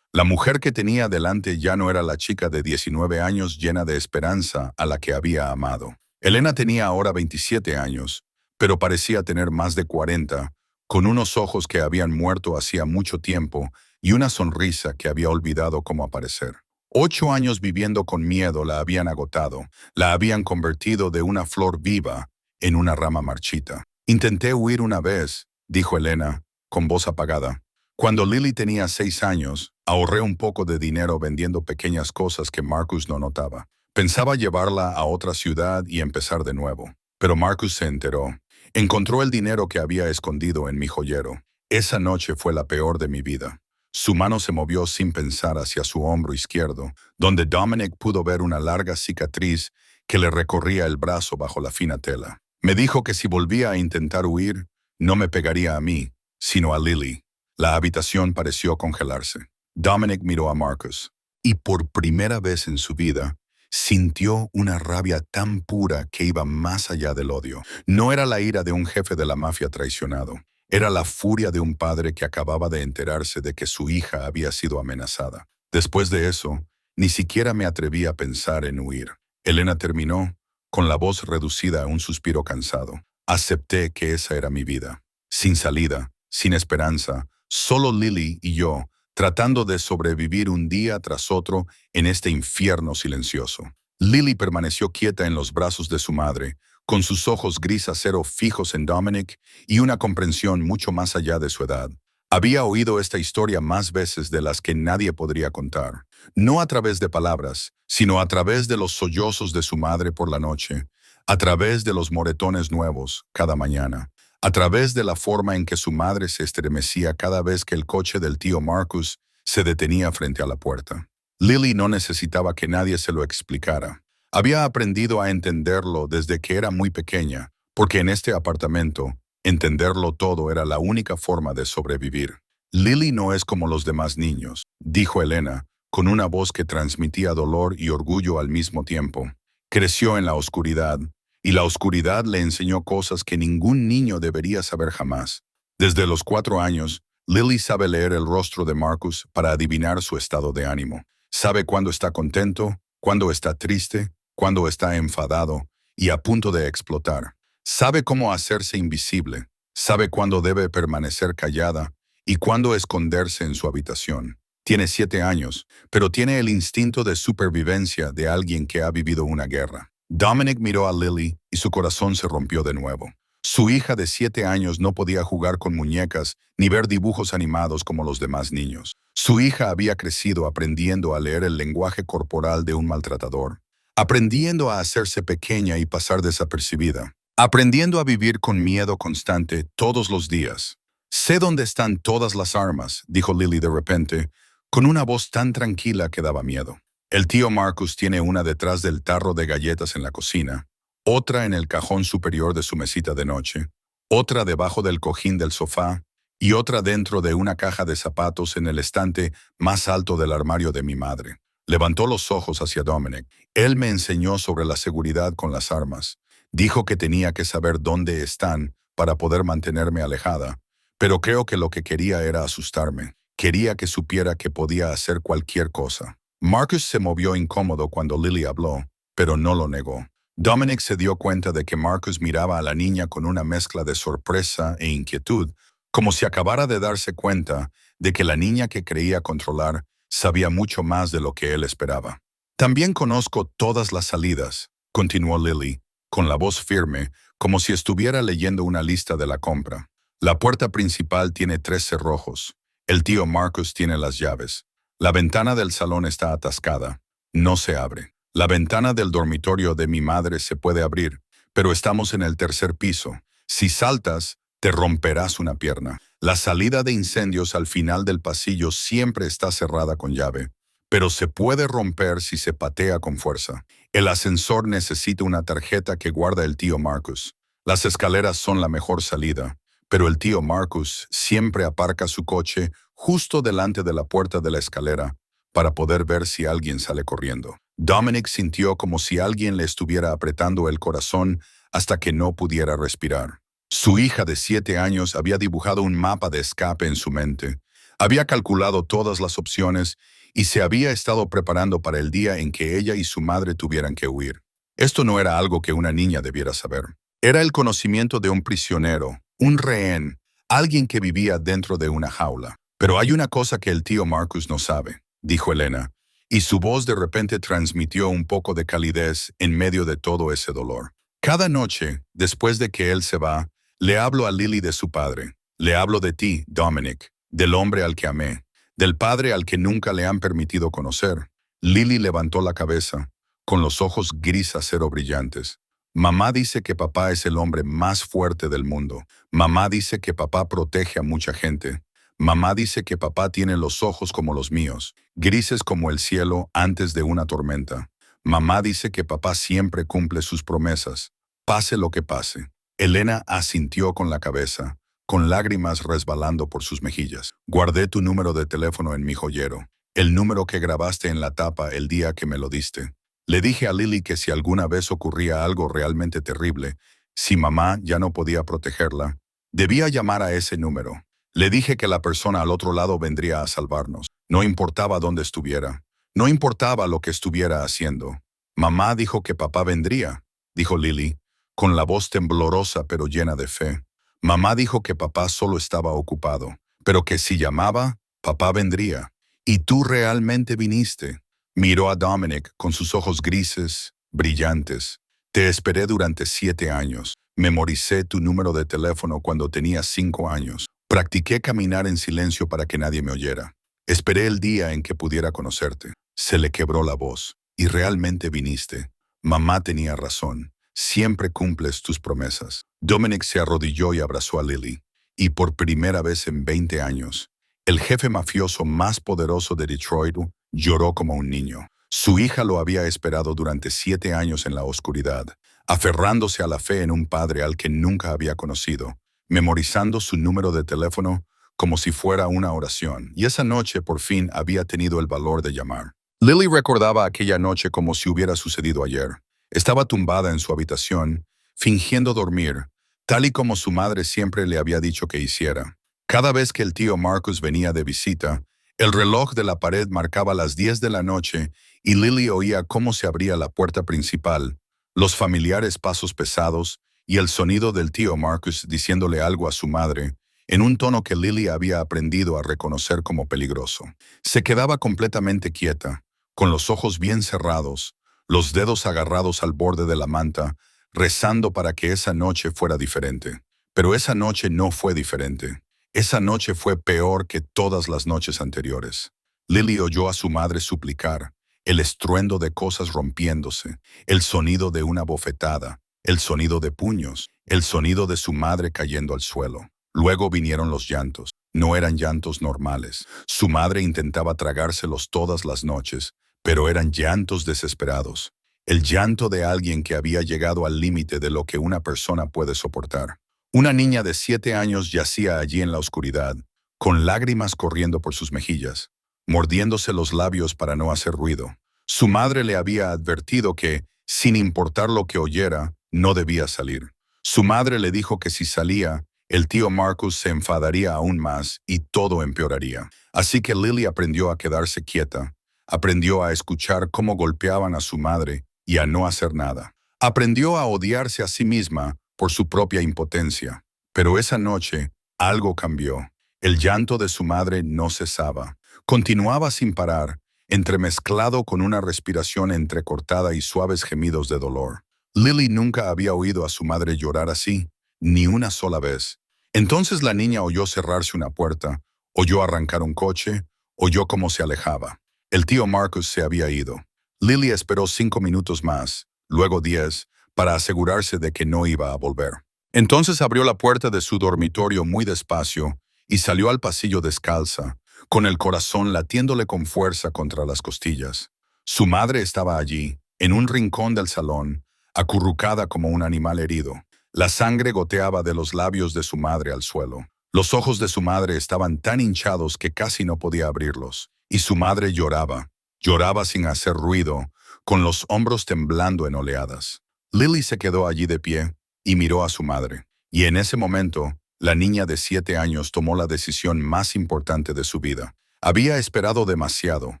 La mujer que tenía delante ya no era la chica de 19 años llena de esperanza a la que había amado. Elena tenía ahora 27 años, pero parecía tener más de 40, con unos ojos que habían muerto hacía mucho tiempo y una sonrisa que había olvidado cómo aparecer. 8 años viviendo con miedo la habían agotado, la habían convertido de una flor viva en una rama marchita. Intenté huir una vez, dijo Elena, con voz apagada. Cuando Lily tenía 6 años, ahorré un poco de dinero vendiendo pequeñas cosas que Marcus no notaba. Pensaba llevarla a otra ciudad y empezar de nuevo. Pero Marcus se enteró. Encontró el dinero que había escondido en mi joyero. Esa noche fue la peor de mi vida. Su mano se movió sin pensar hacia su hombro izquierdo, donde Dominic pudo ver una larga cicatriz que le recorría el brazo bajo la fina tela. Me dijo que si volvía a intentar huir, no me pegaría a mí, sino a Lily. La habitación pareció congelarse. Dominic miró a Marcus, y por primera vez en su vida, sintió una rabia tan pura que iba más allá del odio. No era la ira de un jefe de la mafia traicionado. Era la furia de un padre que acababa de enterarse de que su hija había sido amenazada. Después de eso, ni siquiera me atreví a pensar en huir. Elena terminó, con la voz reducida a un suspiro cansado. Acepté que esa era mi vida. Sin salida, sin esperanza, solo Lily y yo, tratando de sobrevivir un día tras otro en este infierno silencioso. Lily permaneció quieta en los brazos de su madre, con sus ojos gris acero fijos en Dominic y una comprensión mucho más allá de su edad. Había oído esta historia más veces de las que nadie podría contar, no a través de palabras, sino a través de los sollozos de su madre por la noche, a través de los moretones nuevos cada mañana, a través de la forma en que su madre se estremecía cada vez que el coche del tío Marcus se detenía frente a la puerta. Lily no necesitaba que nadie se lo explicara. Había aprendido a entenderlo desde que era muy pequeña, porque en este apartamento, entenderlo todo era la única forma de sobrevivir. Lily no es como los demás niños, dijo Elena, con una voz que transmitía dolor y orgullo al mismo tiempo. Creció en la oscuridad, y la oscuridad le enseñó cosas que ningún niño debería saber jamás. Desde los 4 años, Lily sabe leer el rostro de Marcus para adivinar su estado de ánimo. Sabe cuándo está contento, cuándo está triste, cuándo está enfadado y a punto de explotar. Sabe cómo hacerse invisible, sabe cuándo debe permanecer callada y cuándo esconderse en su habitación. Tiene 7 años, pero tiene el instinto de supervivencia de alguien que ha vivido una guerra. Dominic miró a Lily y su corazón se rompió de nuevo. Su hija de 7 años no podía jugar con muñecas ni ver dibujos animados como los demás niños. Su hija había crecido aprendiendo a leer el lenguaje corporal de un maltratador, aprendiendo a hacerse pequeña y pasar desapercibida, aprendiendo a vivir con miedo constante todos los días. «Sé dónde están todas las armas», dijo Lily de repente, con una voz tan tranquila que daba miedo. «El tío Marcus tiene una detrás del tarro de galletas en la cocina, otra en el cajón superior de su mesita de noche, otra debajo del cojín del sofá y otra dentro de una caja de zapatos en el estante más alto del armario de mi madre». Levantó los ojos hacia Dominic. «Él me enseñó sobre la seguridad con las armas. Dijo que tenía que saber dónde están para poder mantenerme alejada, pero creo que lo que quería era asustarme. Quería que supiera que podía hacer cualquier cosa». Marcus se movió incómodo cuando Lily habló, pero no lo negó. Dominic se dio cuenta de que Marcus miraba a la niña con una mezcla de sorpresa e inquietud, como si acabara de darse cuenta de que la niña que creía controlar sabía mucho más de lo que él esperaba. «También conozco todas las salidas», continuó Lily, con la voz firme, como si estuviera leyendo una lista de la compra. «La puerta principal tiene 3 cerrojos. El tío Marcus tiene las llaves. La ventana del salón está atascada. No se abre. La ventana del dormitorio de mi madre se puede abrir, pero estamos en el 3er piso. Si saltas, te romperás una pierna. La salida de incendios al final del pasillo siempre está cerrada con llave, pero se puede romper si se patea con fuerza. El ascensor necesita una tarjeta que guarda el tío Marcus. Las escaleras son la mejor salida, pero el tío Marcus siempre aparca su coche justo delante de la puerta de la escalera para poder ver si alguien sale corriendo». Dominic sintió como si alguien le estuviera apretando el corazón hasta que no pudiera respirar. Su hija de 7 años había dibujado un mapa de escape en su mente. Había calculado todas las opciones y se había estado preparando para el día en que ella y su madre tuvieran que huir. Esto no era algo que una niña debiera saber. Era el conocimiento de un prisionero, un rehén, alguien que vivía dentro de una jaula. «Pero hay una cosa que el tío Marcus no sabe», dijo Elena, y su voz de repente transmitió un poco de calidez en medio de todo ese dolor. «Cada noche, después de que él se va, le hablo a Lily de su padre. Le hablo de ti, Dominic, del hombre al que amé, del padre al que nunca le han permitido conocer». Lily levantó la cabeza, con los ojos gris acero brillantes. «Mamá dice que papá es el hombre más fuerte del mundo. Mamá dice que papá protege a mucha gente. Mamá dice que papá tiene los ojos como los míos, grises como el cielo antes de una tormenta. Mamá dice que papá siempre cumple sus promesas, pase lo que pase». Elena asintió con la cabeza, con lágrimas resbalando por sus mejillas. «Guardé tu número de teléfono en mi joyero, el número que grabaste en la tapa el día que me lo diste. Le dije a Lily que si alguna vez ocurría algo realmente terrible, si mamá ya no podía protegerla, debía llamar a ese número. Le dije que la persona al otro lado vendría a salvarnos. No importaba dónde estuviera. No importaba lo que estuviera haciendo. Mamá dijo que papá vendría», dijo Lily, con la voz temblorosa pero llena de fe. «Mamá dijo que papá solo estaba ocupado, pero que si llamaba, papá vendría. Y tú realmente viniste». Miró a Dominic con sus ojos grises, brillantes. «Te esperé durante 7 años. Memoricé tu número de teléfono cuando tenías 5 años. Practiqué caminar en silencio para que nadie me oyera. Esperé el día en que pudiera conocerte. Se le quebró la voz. Y realmente viniste. Mamá tenía razón. Siempre cumples tus promesas. Dominic se arrodilló y abrazó a Lily. Y por primera vez en 20 años, el jefe mafioso más poderoso de Detroit lloró como un niño. Su hija lo había esperado durante 7 años en la oscuridad, aferrándose a la fe en un padre al que nunca había conocido, memorizando su número de teléfono como si fuera una oración, y esa noche por fin había tenido el valor de llamar. Lily recordaba aquella noche como si hubiera sucedido ayer. Estaba tumbada en su habitación, fingiendo dormir, tal y como su madre siempre le había dicho que hiciera. Cada vez que el tío Marcus venía de visita, el reloj de la pared marcaba las 10 de la noche y Lily oía cómo se abría la puerta principal, los familiares pasos pesados y el sonido del tío Marcus diciéndole algo a su madre, en un tono que Lily había aprendido a reconocer como peligroso. Se quedaba completamente quieta, con los ojos bien cerrados, los dedos agarrados al borde de la manta, rezando para que esa noche fuera diferente. Pero esa noche no fue diferente. Esa noche fue peor que todas las noches anteriores. Lily oyó a su madre suplicar, el estruendo de cosas rompiéndose, el sonido de una bofetada, el sonido de puños, el sonido de su madre cayendo al suelo. Luego vinieron los llantos. No eran llantos normales. Su madre intentaba tragárselos todas las noches, pero eran llantos desesperados. El llanto de alguien que había llegado al límite de lo que una persona puede soportar. Una niña de 7 años yacía allí en la oscuridad, con lágrimas corriendo por sus mejillas, mordiéndose los labios para no hacer ruido. Su madre le había advertido que, sin importar lo que oyera, no debía salir. Su madre le dijo que si salía, el tío Marcus se enfadaría aún más y todo empeoraría. Así que Lily aprendió a quedarse quieta, aprendió a escuchar cómo golpeaban a su madre y a no hacer nada. Aprendió a odiarse a sí misma por su propia impotencia. Pero esa noche, algo cambió. El llanto de su madre no cesaba. Continuaba sin parar, entremezclado con una respiración entrecortada y suaves gemidos de dolor. Lily nunca había oído a su madre llorar así, ni una sola vez. Entonces la niña oyó cerrarse una puerta, oyó arrancar un coche, oyó cómo se alejaba. El tío Marcus se había ido. Lily esperó 5 minutos más, luego 10, para asegurarse de que no iba a volver. Entonces abrió la puerta de su dormitorio muy despacio y salió al pasillo descalza, con el corazón latiéndole con fuerza contra las costillas. Su madre estaba allí, en un rincón del salón, acurrucada como un animal herido. La sangre goteaba de los labios de su madre al suelo. Los ojos de su madre estaban tan hinchados que casi no podía abrirlos. Y su madre lloraba, lloraba sin hacer ruido, con los hombros temblando en oleadas. Lily se quedó allí de pie y miró a su madre. Y en ese momento, la niña de 7 años tomó la decisión más importante de su vida. Había esperado demasiado,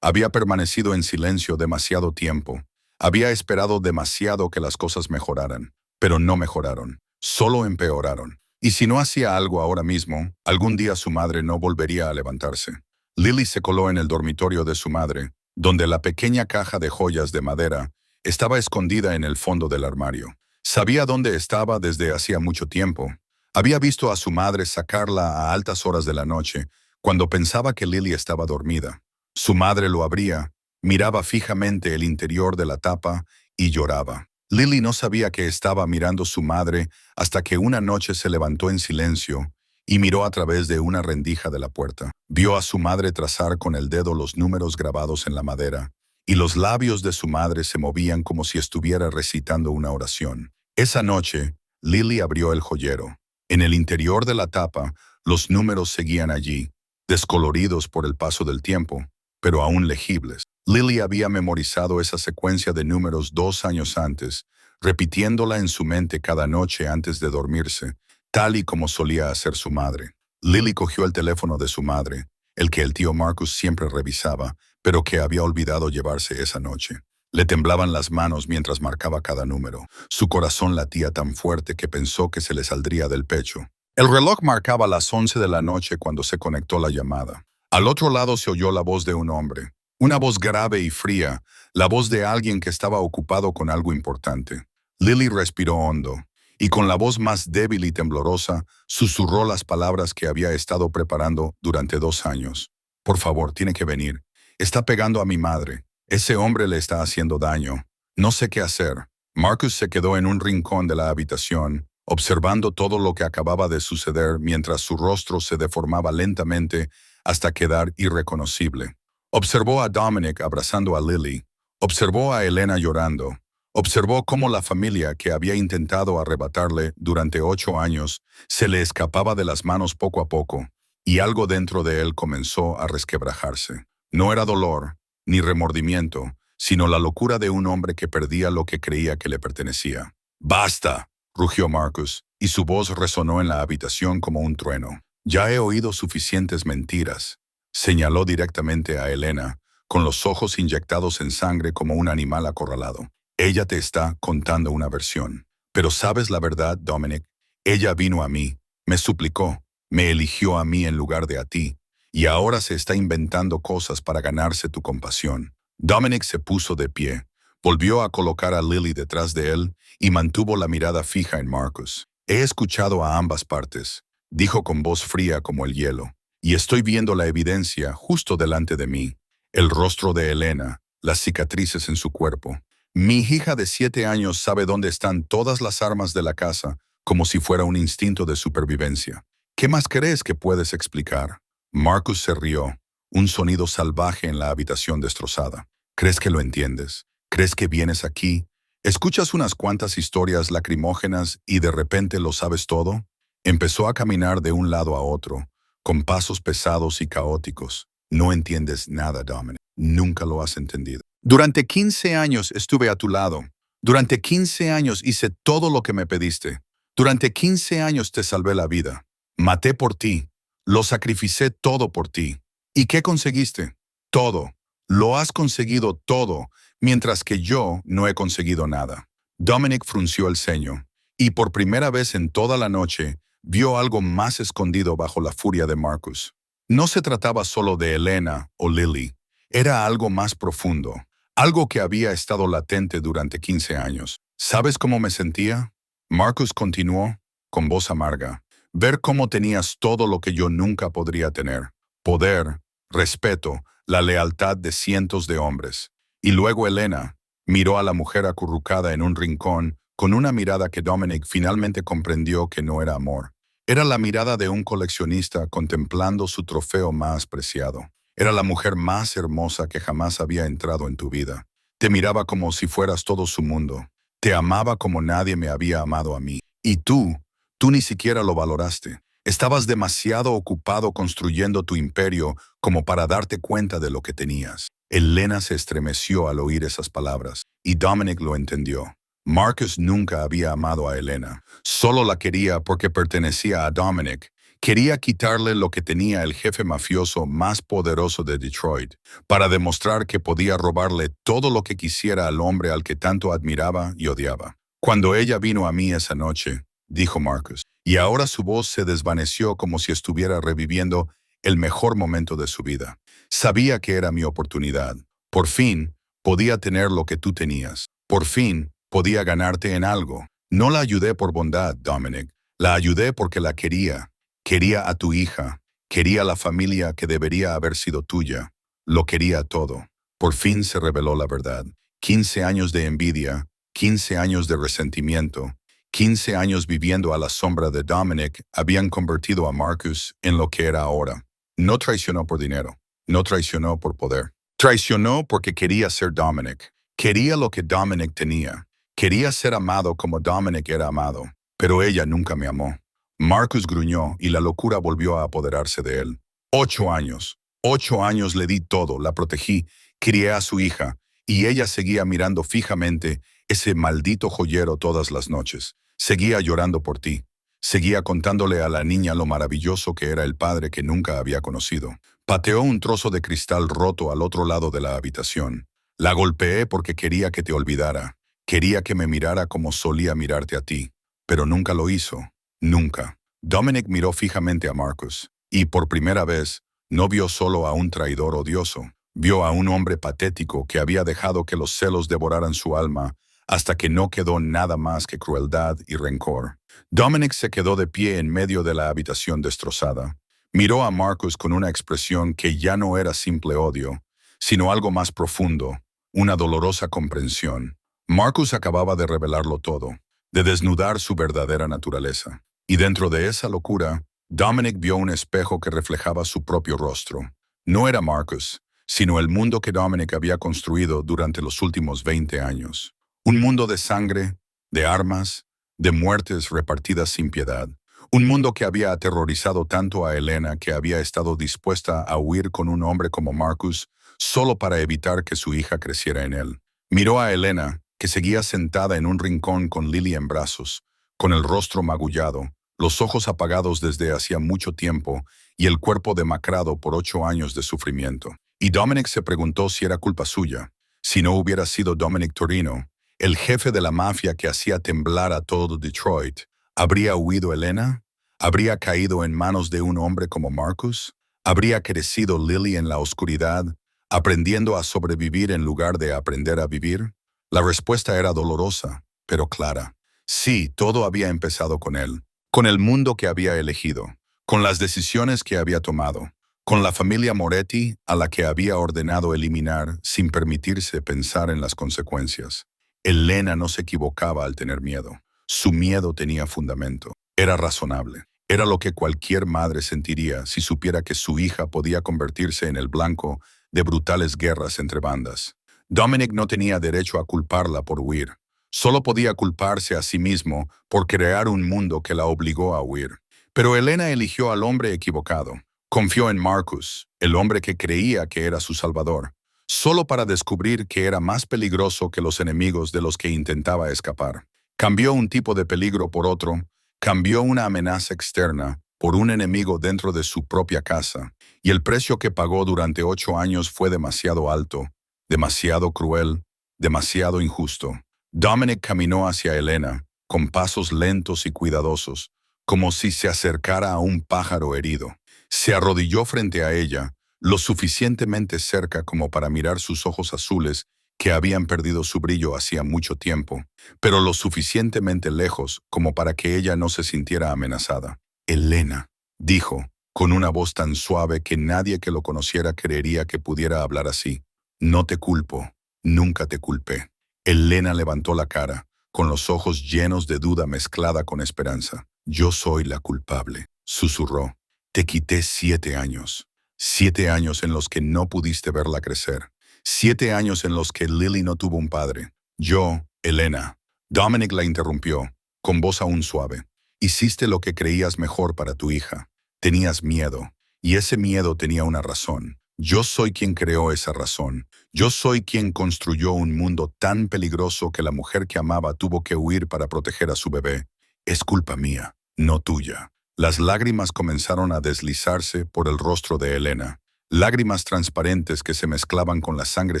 había permanecido en silencio demasiado tiempo, había esperado demasiado que las cosas mejoraran, pero no mejoraron, solo empeoraron. Y si no hacía algo ahora mismo, algún día su madre no volvería a levantarse. Lily se coló en el dormitorio de su madre, donde la pequeña caja de joyas de madera estaba escondida en el fondo del armario. Sabía dónde estaba desde hacía mucho tiempo. Había visto a su madre sacarla a altas horas de la noche, cuando pensaba que Lily estaba dormida. Su madre lo abría, miraba fijamente el interior de la tapa y lloraba. Lily no sabía que estaba mirando su madre hasta que una noche se levantó en silencio y miró a través de una rendija de la puerta. Vio a su madre trazar con el dedo los números grabados en la madera, y los labios de su madre se movían como si estuviera recitando una oración. Esa noche, Lily abrió el joyero. En el interior de la tapa, los números seguían allí, descoloridos por el paso del tiempo, pero aún legibles. Lily había memorizado esa secuencia de números 2 años antes, repitiéndola en su mente cada noche antes de dormirse, tal y como solía hacer su madre. Lily cogió el teléfono de su madre, el que el tío Marcus siempre revisaba, pero que había olvidado llevarse esa noche. Le temblaban las manos mientras marcaba cada número. Su corazón latía tan fuerte que pensó que se le saldría del pecho. El reloj marcaba las 11 de la noche cuando se conectó la llamada. Al otro lado se oyó la voz de un hombre, una voz grave y fría, la voz de alguien que estaba ocupado con algo importante. Lily respiró hondo, y con la voz más débil y temblorosa, susurró las palabras que había estado preparando durante 2 años. Por favor, tiene que venir. Está pegando a mi madre. Ese hombre le está haciendo daño. No sé qué hacer. Marcus se quedó en un rincón de la habitación, observando todo lo que acababa de suceder mientras su rostro se deformaba lentamente hasta quedar irreconocible. Observó a Dominic abrazando a Lily. Observó a Elena llorando. Observó cómo la familia que había intentado arrebatarle durante 8 años se le escapaba de las manos poco a poco, y algo dentro de él comenzó a resquebrajarse. No era dolor, ni remordimiento, sino la locura de un hombre que perdía lo que creía que le pertenecía. ¡Basta!, rugió Marcus, y su voz resonó en la habitación como un trueno. Ya he oído suficientes mentiras, señaló directamente a Elena, con los ojos inyectados en sangre como un animal acorralado. Ella te está contando una versión. Pero ¿sabes la verdad, Dominic? Ella vino a mí, me suplicó, me eligió a mí en lugar de a ti, y ahora se está inventando cosas para ganarse tu compasión. Dominic se puso de pie, volvió a colocar a Lily detrás de él y mantuvo la mirada fija en Marcus. He escuchado a ambas partes, dijo con voz fría como el hielo, y estoy viendo la evidencia justo delante de mí. El rostro de Elena, las cicatrices en su cuerpo. Mi hija de 7 años sabe dónde están todas las armas de la casa, como si fuera un instinto de supervivencia. ¿Qué más crees que puedes explicar? Marcus se rió, un sonido salvaje en la habitación destrozada. ¿Crees que lo entiendes? ¿Crees que vienes aquí? ¿Escuchas unas cuantas historias lacrimógenas y de repente lo sabes todo? Empezó a caminar de un lado a otro, con pasos pesados y caóticos. No entiendes nada, Dominic. Nunca lo has entendido. Durante 15 años estuve a tu lado. Durante 15 años hice todo lo que me pediste. Durante 15 años te salvé la vida. Maté por ti. Lo sacrificé todo por ti. ¿Y qué conseguiste? Todo. Lo has conseguido todo, mientras que yo no he conseguido nada. Dominic frunció el ceño, y por primera vez en toda la noche vio algo más escondido bajo la furia de Marcus. No se trataba solo de Elena o Lily. Era algo más profundo. Algo que había estado latente durante 15 años. ¿Sabes cómo me sentía? Marcus continuó, con voz amarga. Ver cómo tenías todo lo que yo nunca podría tener. Poder, respeto, la lealtad de cientos de hombres. Y luego Elena miró a la mujer acurrucada en un rincón con una mirada que Dominic finalmente comprendió que no era amor. Era la mirada de un coleccionista contemplando su trofeo más preciado. Era la mujer más hermosa que jamás había entrado en tu vida. Te miraba como si fueras todo su mundo. Te amaba como nadie me había amado a mí. Y tú ni siquiera lo valoraste. Estabas demasiado ocupado construyendo tu imperio como para darte cuenta de lo que tenías. Elena se estremeció al oír esas palabras, y Dominic lo entendió. Marcus nunca había amado a Elena. Solo la quería porque pertenecía a Dominic. Quería quitarle lo que tenía el jefe mafioso más poderoso de Detroit, para demostrar que podía robarle todo lo que quisiera al hombre al que tanto admiraba y odiaba. Cuando ella vino a mí esa noche, dijo Marcus, y ahora su voz se desvaneció como si estuviera reviviendo el mejor momento de su vida. Sabía que era mi oportunidad. Por fin, podía tener lo que tú tenías. Por fin, podía ganarte en algo. No la ayudé por bondad, Dominic. La ayudé porque la quería. Quería a tu hija, quería la familia que debería haber sido tuya. Lo quería todo. Por fin se reveló la verdad. 15 años de envidia, 15 años de resentimiento, 15 años viviendo a la sombra de Dominic habían convertido a Marcus en lo que era ahora. No traicionó por dinero, no traicionó por poder. Traicionó porque quería ser Dominic. Quería lo que Dominic tenía. Quería ser amado como Dominic era amado. Pero ella nunca me amó. Marcus gruñó y la locura volvió a apoderarse de él. 8 años. 8 años le di todo, la protegí, crié a su hija, y ella seguía mirando fijamente ese maldito joyero todas las noches. Seguía llorando por ti. Seguía contándole a la niña lo maravilloso que era el padre que nunca había conocido. Pateó un trozo de cristal roto al otro lado de la habitación. La golpeé porque quería que te olvidara. Quería que me mirara como solía mirarte a ti. Pero nunca lo hizo. Nunca. Dominic miró fijamente a Marcus, y por primera vez, no vio solo a un traidor odioso. Vio a un hombre patético que había dejado que los celos devoraran su alma hasta que no quedó nada más que crueldad y rencor. Dominic se quedó de pie en medio de la habitación destrozada. Miró a Marcus con una expresión que ya no era simple odio, sino algo más profundo, una dolorosa comprensión. Marcus acababa de revelarlo todo, de desnudar su verdadera naturaleza. Y dentro de esa locura, Dominic vio un espejo que reflejaba su propio rostro. No era Marcus, sino el mundo que Dominic había construido durante los últimos 20 años. Un mundo de sangre, de armas, de muertes repartidas sin piedad. Un mundo que había aterrorizado tanto a Elena que había estado dispuesta a huir con un hombre como Marcus solo para evitar que su hija creciera en él. Miró a Elena, que seguía sentada en un rincón con Lily en brazos, con el rostro magullado, los ojos apagados desde hacía mucho tiempo y el cuerpo demacrado por 8 años de sufrimiento. Y Dominic se preguntó si era culpa suya, si no hubiera sido Dominic Torino, el jefe de la mafia que hacía temblar a todo Detroit. ¿Habría huido Elena? ¿Habría caído en manos de un hombre como Marcus? ¿Habría crecido Lily en la oscuridad, aprendiendo a sobrevivir en lugar de aprender a vivir? La respuesta era dolorosa, pero clara. Sí, todo había empezado con él, con el mundo que había elegido, con las decisiones que había tomado, con la familia Moretti a la que había ordenado eliminar sin permitirse pensar en las consecuencias. Elena no se equivocaba al tener miedo. Su miedo tenía fundamento. Era razonable. Era lo que cualquier madre sentiría si supiera que su hija podía convertirse en el blanco de brutales guerras entre bandas. Dominic no tenía derecho a culparla por huir. Solo podía culparse a sí mismo por crear un mundo que la obligó a huir. Pero Elena eligió al hombre equivocado. Confió en Marcus, el hombre que creía que era su salvador, solo para descubrir que era más peligroso que los enemigos de los que intentaba escapar. Cambió un tipo de peligro por otro, cambió una amenaza externa por un enemigo dentro de su propia casa, y el precio que pagó durante 8 años fue demasiado alto, demasiado cruel, demasiado injusto. Dominic caminó hacia Elena, con pasos lentos y cuidadosos, como si se acercara a un pájaro herido. Se arrodilló frente a ella, lo suficientemente cerca como para mirar sus ojos azules que habían perdido su brillo hacía mucho tiempo, pero lo suficientemente lejos como para que ella no se sintiera amenazada. Elena, dijo, con una voz tan suave que nadie que lo conociera creería que pudiera hablar así. No te culpo, nunca te culpé. Elena levantó la cara, con los ojos llenos de duda mezclada con esperanza. Yo soy la culpable, susurró. Te quité 7 años. 7 años en los que no pudiste verla crecer. 7 años en los que Lily no tuvo un padre. Yo, Elena. Dominic la interrumpió, con voz aún suave. Hiciste lo que creías mejor para tu hija. Tenías miedo, y ese miedo tenía una razón. Yo soy quien creó esa razón. Yo soy quien construyó un mundo tan peligroso que la mujer que amaba tuvo que huir para proteger a su bebé. Es culpa mía, no tuya. Las lágrimas comenzaron a deslizarse por el rostro de Elena, lágrimas transparentes que se mezclaban con la sangre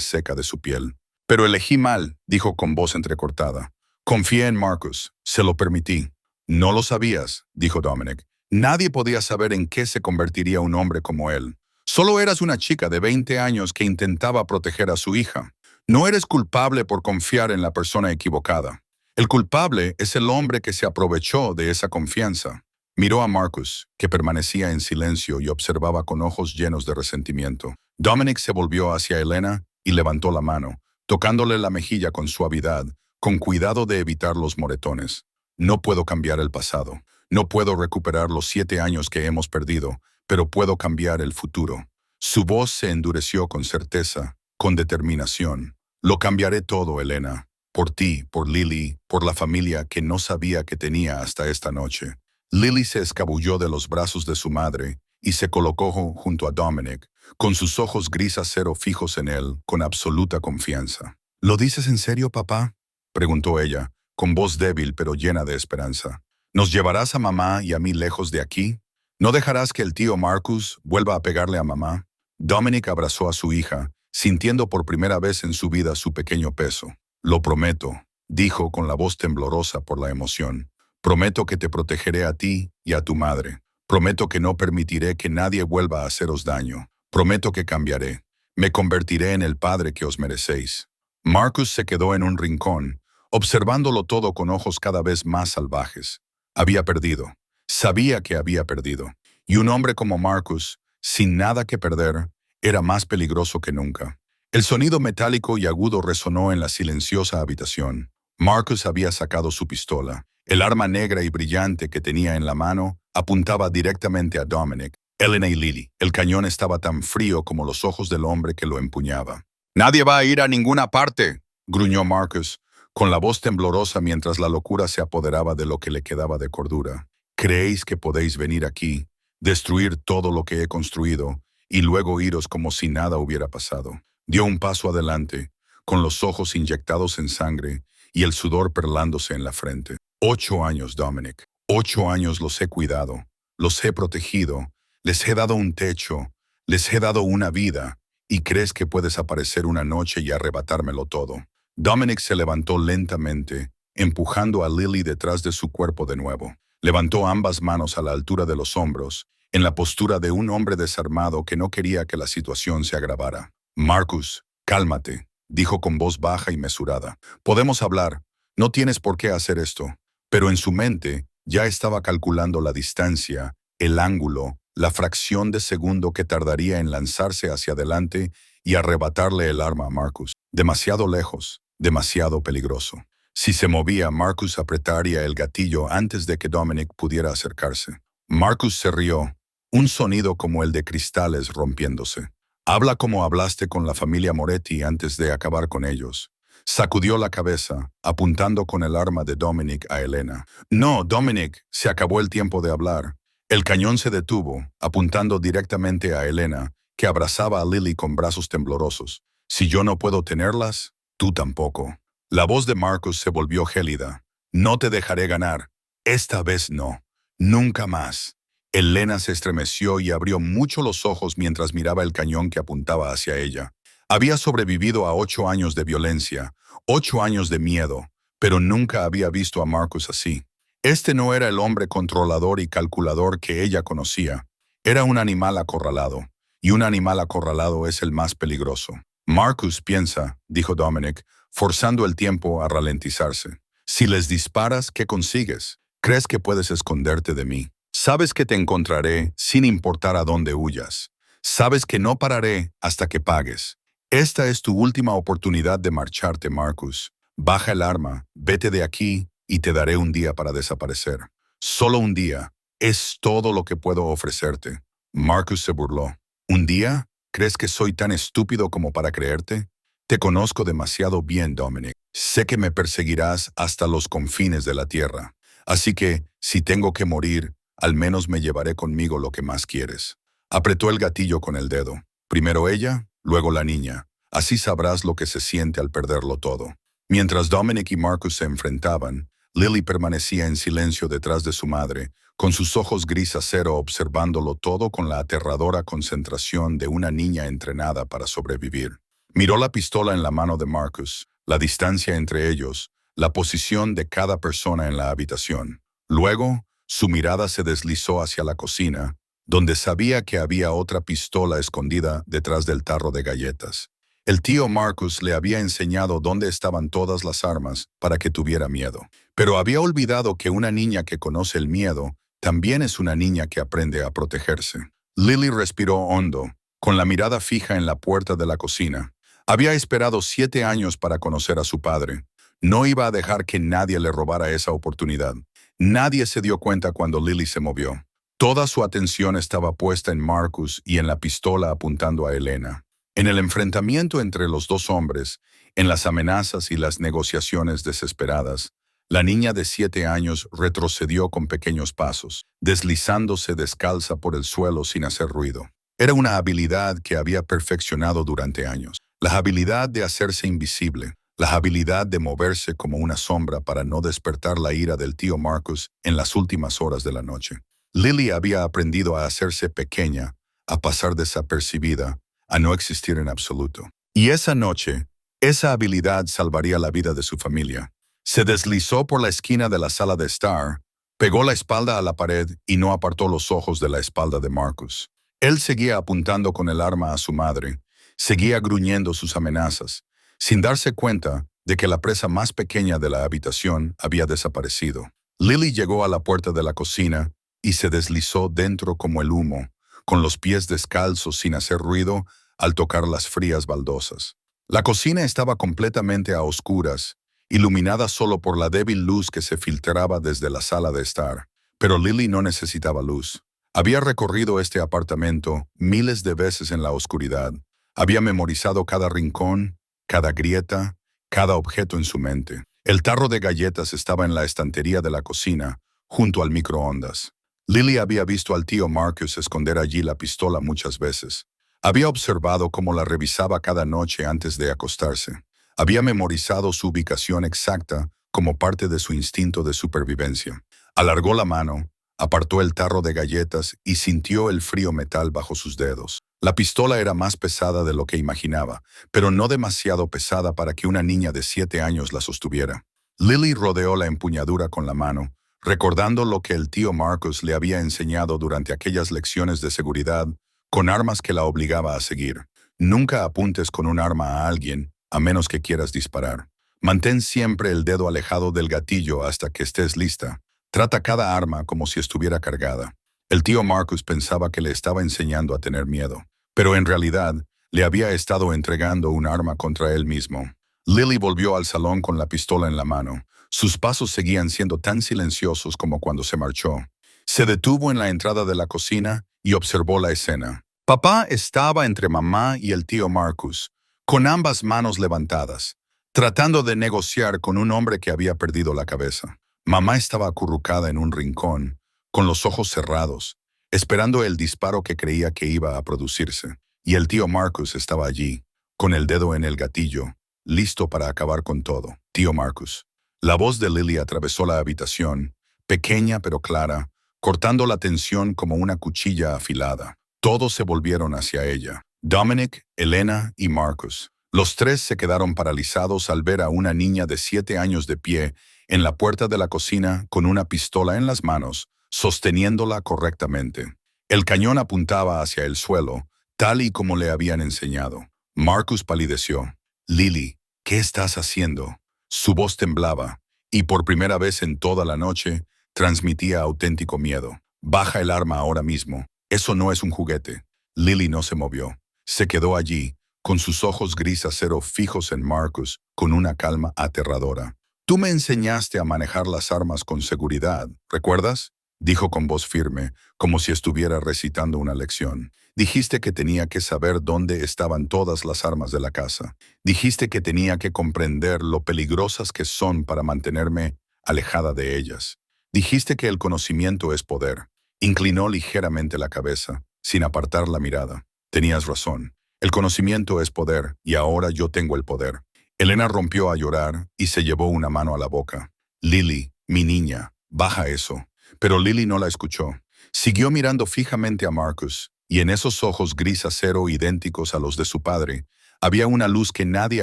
seca de su piel. Pero elegí mal, dijo con voz entrecortada. Confié en Marcus, se lo permití. No lo sabías, dijo Dominic. Nadie podía saber en qué se convertiría un hombre como él. Solo eras una chica de 20 años que intentaba proteger a su hija. No eres culpable por confiar en la persona equivocada. El culpable es el hombre que se aprovechó de esa confianza. Miró a Marcus, que permanecía en silencio y observaba con ojos llenos de resentimiento. Dominic se volvió hacia Elena y levantó la mano, tocándole la mejilla con suavidad, con cuidado de evitar los moretones. No puedo cambiar el pasado. No puedo recuperar los 7 años que hemos perdido, pero puedo cambiar el futuro. Su voz se endureció con certeza, con determinación. Lo cambiaré todo, Elena. Por ti, por Lily, por la familia que no sabía que tenía hasta esta noche. Lily se escabulló de los brazos de su madre y se colocó junto a Dominic, con sus ojos gris acero fijos en él, con absoluta confianza. ¿Lo dices en serio, papá?, preguntó ella, con voz débil pero llena de esperanza. ¿Nos llevarás a mamá y a mí lejos de aquí? ¿No dejarás que el tío Marcus vuelva a pegarle a mamá? Dominic abrazó a su hija, sintiendo por primera vez en su vida su pequeño peso. Lo prometo, dijo con la voz temblorosa por la emoción. Prometo que te protegeré a ti y a tu madre. Prometo que no permitiré que nadie vuelva a haceros daño. Prometo que cambiaré. Me convertiré en el padre que os merecéis. Marcus se quedó en un rincón, observándolo todo con ojos cada vez más salvajes. Había perdido. Sabía que había perdido. Y un hombre como Marcus, sin nada que perder, era más peligroso que nunca. El sonido metálico y agudo resonó en la silenciosa habitación. Marcus había sacado su pistola. El arma negra y brillante que tenía en la mano apuntaba directamente a Dominic, Elena y Lily. El cañón estaba tan frío como los ojos del hombre que lo empuñaba. «Nadie va a ir a ninguna parte», gruñó Marcus, con la voz temblorosa mientras la locura se apoderaba de lo que le quedaba de cordura. «¿Creéis que podéis venir aquí, destruir todo lo que he construido, y luego iros como si nada hubiera pasado?» Dio un paso adelante, con los ojos inyectados en sangre y el sudor perlándose en la frente. 8 años, Dominic. 8 años los he cuidado, los he protegido, les he dado un techo, les he dado una vida, y crees que puedes aparecer una noche y arrebatármelo todo. Dominic se levantó lentamente, empujando a Lily detrás de su cuerpo de nuevo. Levantó ambas manos a la altura de los hombros, en la postura de un hombre desarmado que no quería que la situación se agravara. «Marcus, cálmate», dijo con voz baja y mesurada. «Podemos hablar. No tienes por qué hacer esto». Pero en su mente ya estaba calculando la distancia, el ángulo, la fracción de segundo que tardaría en lanzarse hacia adelante y arrebatarle el arma a Marcus. Demasiado lejos, demasiado peligroso. Si se movía, Marcus apretaría el gatillo antes de que Dominic pudiera acercarse. Marcus se rió, un sonido como el de cristales rompiéndose. «Habla como hablaste con la familia Moretti antes de acabar con ellos». Sacudió la cabeza, apuntando con el arma de Dominic a Elena. «No, Dominic, se acabó el tiempo de hablar». El cañón se detuvo, apuntando directamente a Elena, que abrazaba a Lily con brazos temblorosos. «Si yo no puedo tenerlas, tú tampoco». La voz de Marcus se volvió gélida. «No te dejaré ganar. Esta vez no. Nunca más». Elena se estremeció y abrió mucho los ojos mientras miraba el cañón que apuntaba hacia ella. Había sobrevivido a 8 años de violencia, 8 años de miedo, pero nunca había visto a Marcus así. Este no era el hombre controlador y calculador que ella conocía. Era un animal acorralado, y un animal acorralado es el más peligroso. «Marcus, piensa», dijo Dominic, forzando el tiempo a ralentizarse. «Si les disparas, ¿qué consigues? ¿Crees que puedes esconderte de mí? Sabes que te encontraré sin importar a dónde huyas. Sabes que no pararé hasta que pagues. Esta es tu última oportunidad de marcharte, Marcus. Baja el arma, vete de aquí y te daré un día para desaparecer. Solo un día. Es todo lo que puedo ofrecerte». Marcus se burló. «¿Un día? ¿Crees que soy tan estúpido como para creerte? Te conozco demasiado bien, Dominic. Sé que me perseguirás hasta los confines de la tierra. Así que, si tengo que morir, al menos me llevaré conmigo lo que más quieres». Apretó el gatillo con el dedo. Primero ella, luego la niña. Así sabrás lo que se siente al perderlo todo. Mientras Dominic y Marcus se enfrentaban, Lily permanecía en silencio detrás de su madre, con sus ojos gris acero observándolo todo con la aterradora concentración de una niña entrenada para sobrevivir. Miró la pistola en la mano de Marcus, la distancia entre ellos, la posición de cada persona en la habitación. Luego, su mirada se deslizó hacia la cocina, donde sabía que había otra pistola escondida detrás del tarro de galletas. El tío Marcus le había enseñado dónde estaban todas las armas para que tuviera miedo. Pero había olvidado que una niña que conoce el miedo también es una niña que aprende a protegerse. Lily respiró hondo, con la mirada fija en la puerta de la cocina. Había esperado 7 años para conocer a su padre. No iba a dejar que nadie le robara esa oportunidad. Nadie se dio cuenta cuando Lily se movió. Toda su atención estaba puesta en Marcus y en la pistola apuntando a Elena. En el enfrentamiento entre los dos hombres, en las amenazas y las negociaciones desesperadas, la niña de 7 años retrocedió con pequeños pasos, deslizándose descalza por el suelo sin hacer ruido. Era una habilidad que había perfeccionado durante años. La habilidad de hacerse invisible, la habilidad de moverse como una sombra para no despertar la ira del tío Marcus en las últimas horas de la noche. Lily había aprendido a hacerse pequeña, a pasar desapercibida, a no existir en absoluto. Y esa noche, esa habilidad salvaría la vida de su familia. Se deslizó por la esquina de la sala de estar, pegó la espalda a la pared y no apartó los ojos de la espalda de Marcus. Él seguía apuntando con el arma a su madre, seguía gruñendo sus amenazas. Sin darse cuenta, de que la presa más pequeña de la habitación había desaparecido. Lily llegó a la puerta de la cocina y se deslizó dentro como el humo, con los pies descalzos sin hacer ruido al tocar las frías baldosas. La cocina estaba completamente a oscuras, iluminada solo por la débil luz que se filtraba desde la sala de estar. Pero Lily no necesitaba luz. Había recorrido este apartamento miles de veces en la oscuridad. Había memorizado cada rincón, cada grieta, cada objeto en su mente. El tarro de galletas estaba en la estantería de la cocina, junto al microondas. Lily había visto al tío Marcus esconder allí la pistola muchas veces. Había observado cómo la revisaba cada noche antes de acostarse. Había memorizado su ubicación exacta como parte de su instinto de supervivencia. Alargó la mano, apartó el tarro de galletas y sintió el frío metal bajo sus dedos. La pistola era más pesada de lo que imaginaba, pero no demasiado pesada para que una niña de 7 años la sostuviera. Lily rodeó la empuñadura con la mano, recordando lo que el tío Marcus le había enseñado durante aquellas lecciones de seguridad, con armas que la obligaba a seguir. Nunca apuntes con un arma a alguien, a menos que quieras disparar. Mantén siempre el dedo alejado del gatillo hasta que estés lista. Trata cada arma como si estuviera cargada. El tío Marcus pensaba que le estaba enseñando a tener miedo, pero en realidad le había estado entregando un arma contra él mismo. Lily volvió al salón con la pistola en la mano. Sus pasos seguían siendo tan silenciosos como cuando se marchó. Se detuvo en la entrada de la cocina y observó la escena. Papá estaba entre mamá y el tío Marcus, con ambas manos levantadas, tratando de negociar con un hombre que había perdido la cabeza. Mamá estaba acurrucada en un rincón, con los ojos cerrados, esperando el disparo que creía que iba a producirse. Y el tío Marcus estaba allí, con el dedo en el gatillo, listo para acabar con todo. Tío Marcus. La voz de Lily atravesó la habitación, pequeña pero clara, cortando la tensión como una cuchilla afilada. Todos se volvieron hacia ella. Dominic, Elena y Marcus. Los tres se quedaron paralizados al ver a una niña de 7 años de pie en la puerta de la cocina con una pistola en las manos, sosteniéndola correctamente. El cañón apuntaba hacia el suelo, tal y como le habían enseñado. Marcus palideció. Lily, ¿qué estás haciendo? Su voz temblaba, y por primera vez en toda la noche, transmitía auténtico miedo. Baja el arma ahora mismo. Eso no es un juguete. Lily no se movió. Se quedó allí, con sus ojos gris acero fijos en Marcus, con una calma aterradora. Tú me enseñaste a manejar las armas con seguridad, ¿recuerdas? Dijo con voz firme, como si estuviera recitando una lección. Dijiste que tenía que saber dónde estaban todas las armas de la casa. Dijiste que tenía que comprender lo peligrosas que son para mantenerme alejada de ellas. Dijiste que el conocimiento es poder. Inclinó ligeramente la cabeza, sin apartar la mirada. Tenías razón. El conocimiento es poder, y ahora yo tengo el poder. Elena rompió a llorar y se llevó una mano a la boca. Lily, mi niña, baja eso. Pero Lily no la escuchó. Siguió mirando fijamente a Marcus, y en esos ojos gris acero idénticos a los de su padre, había una luz que nadie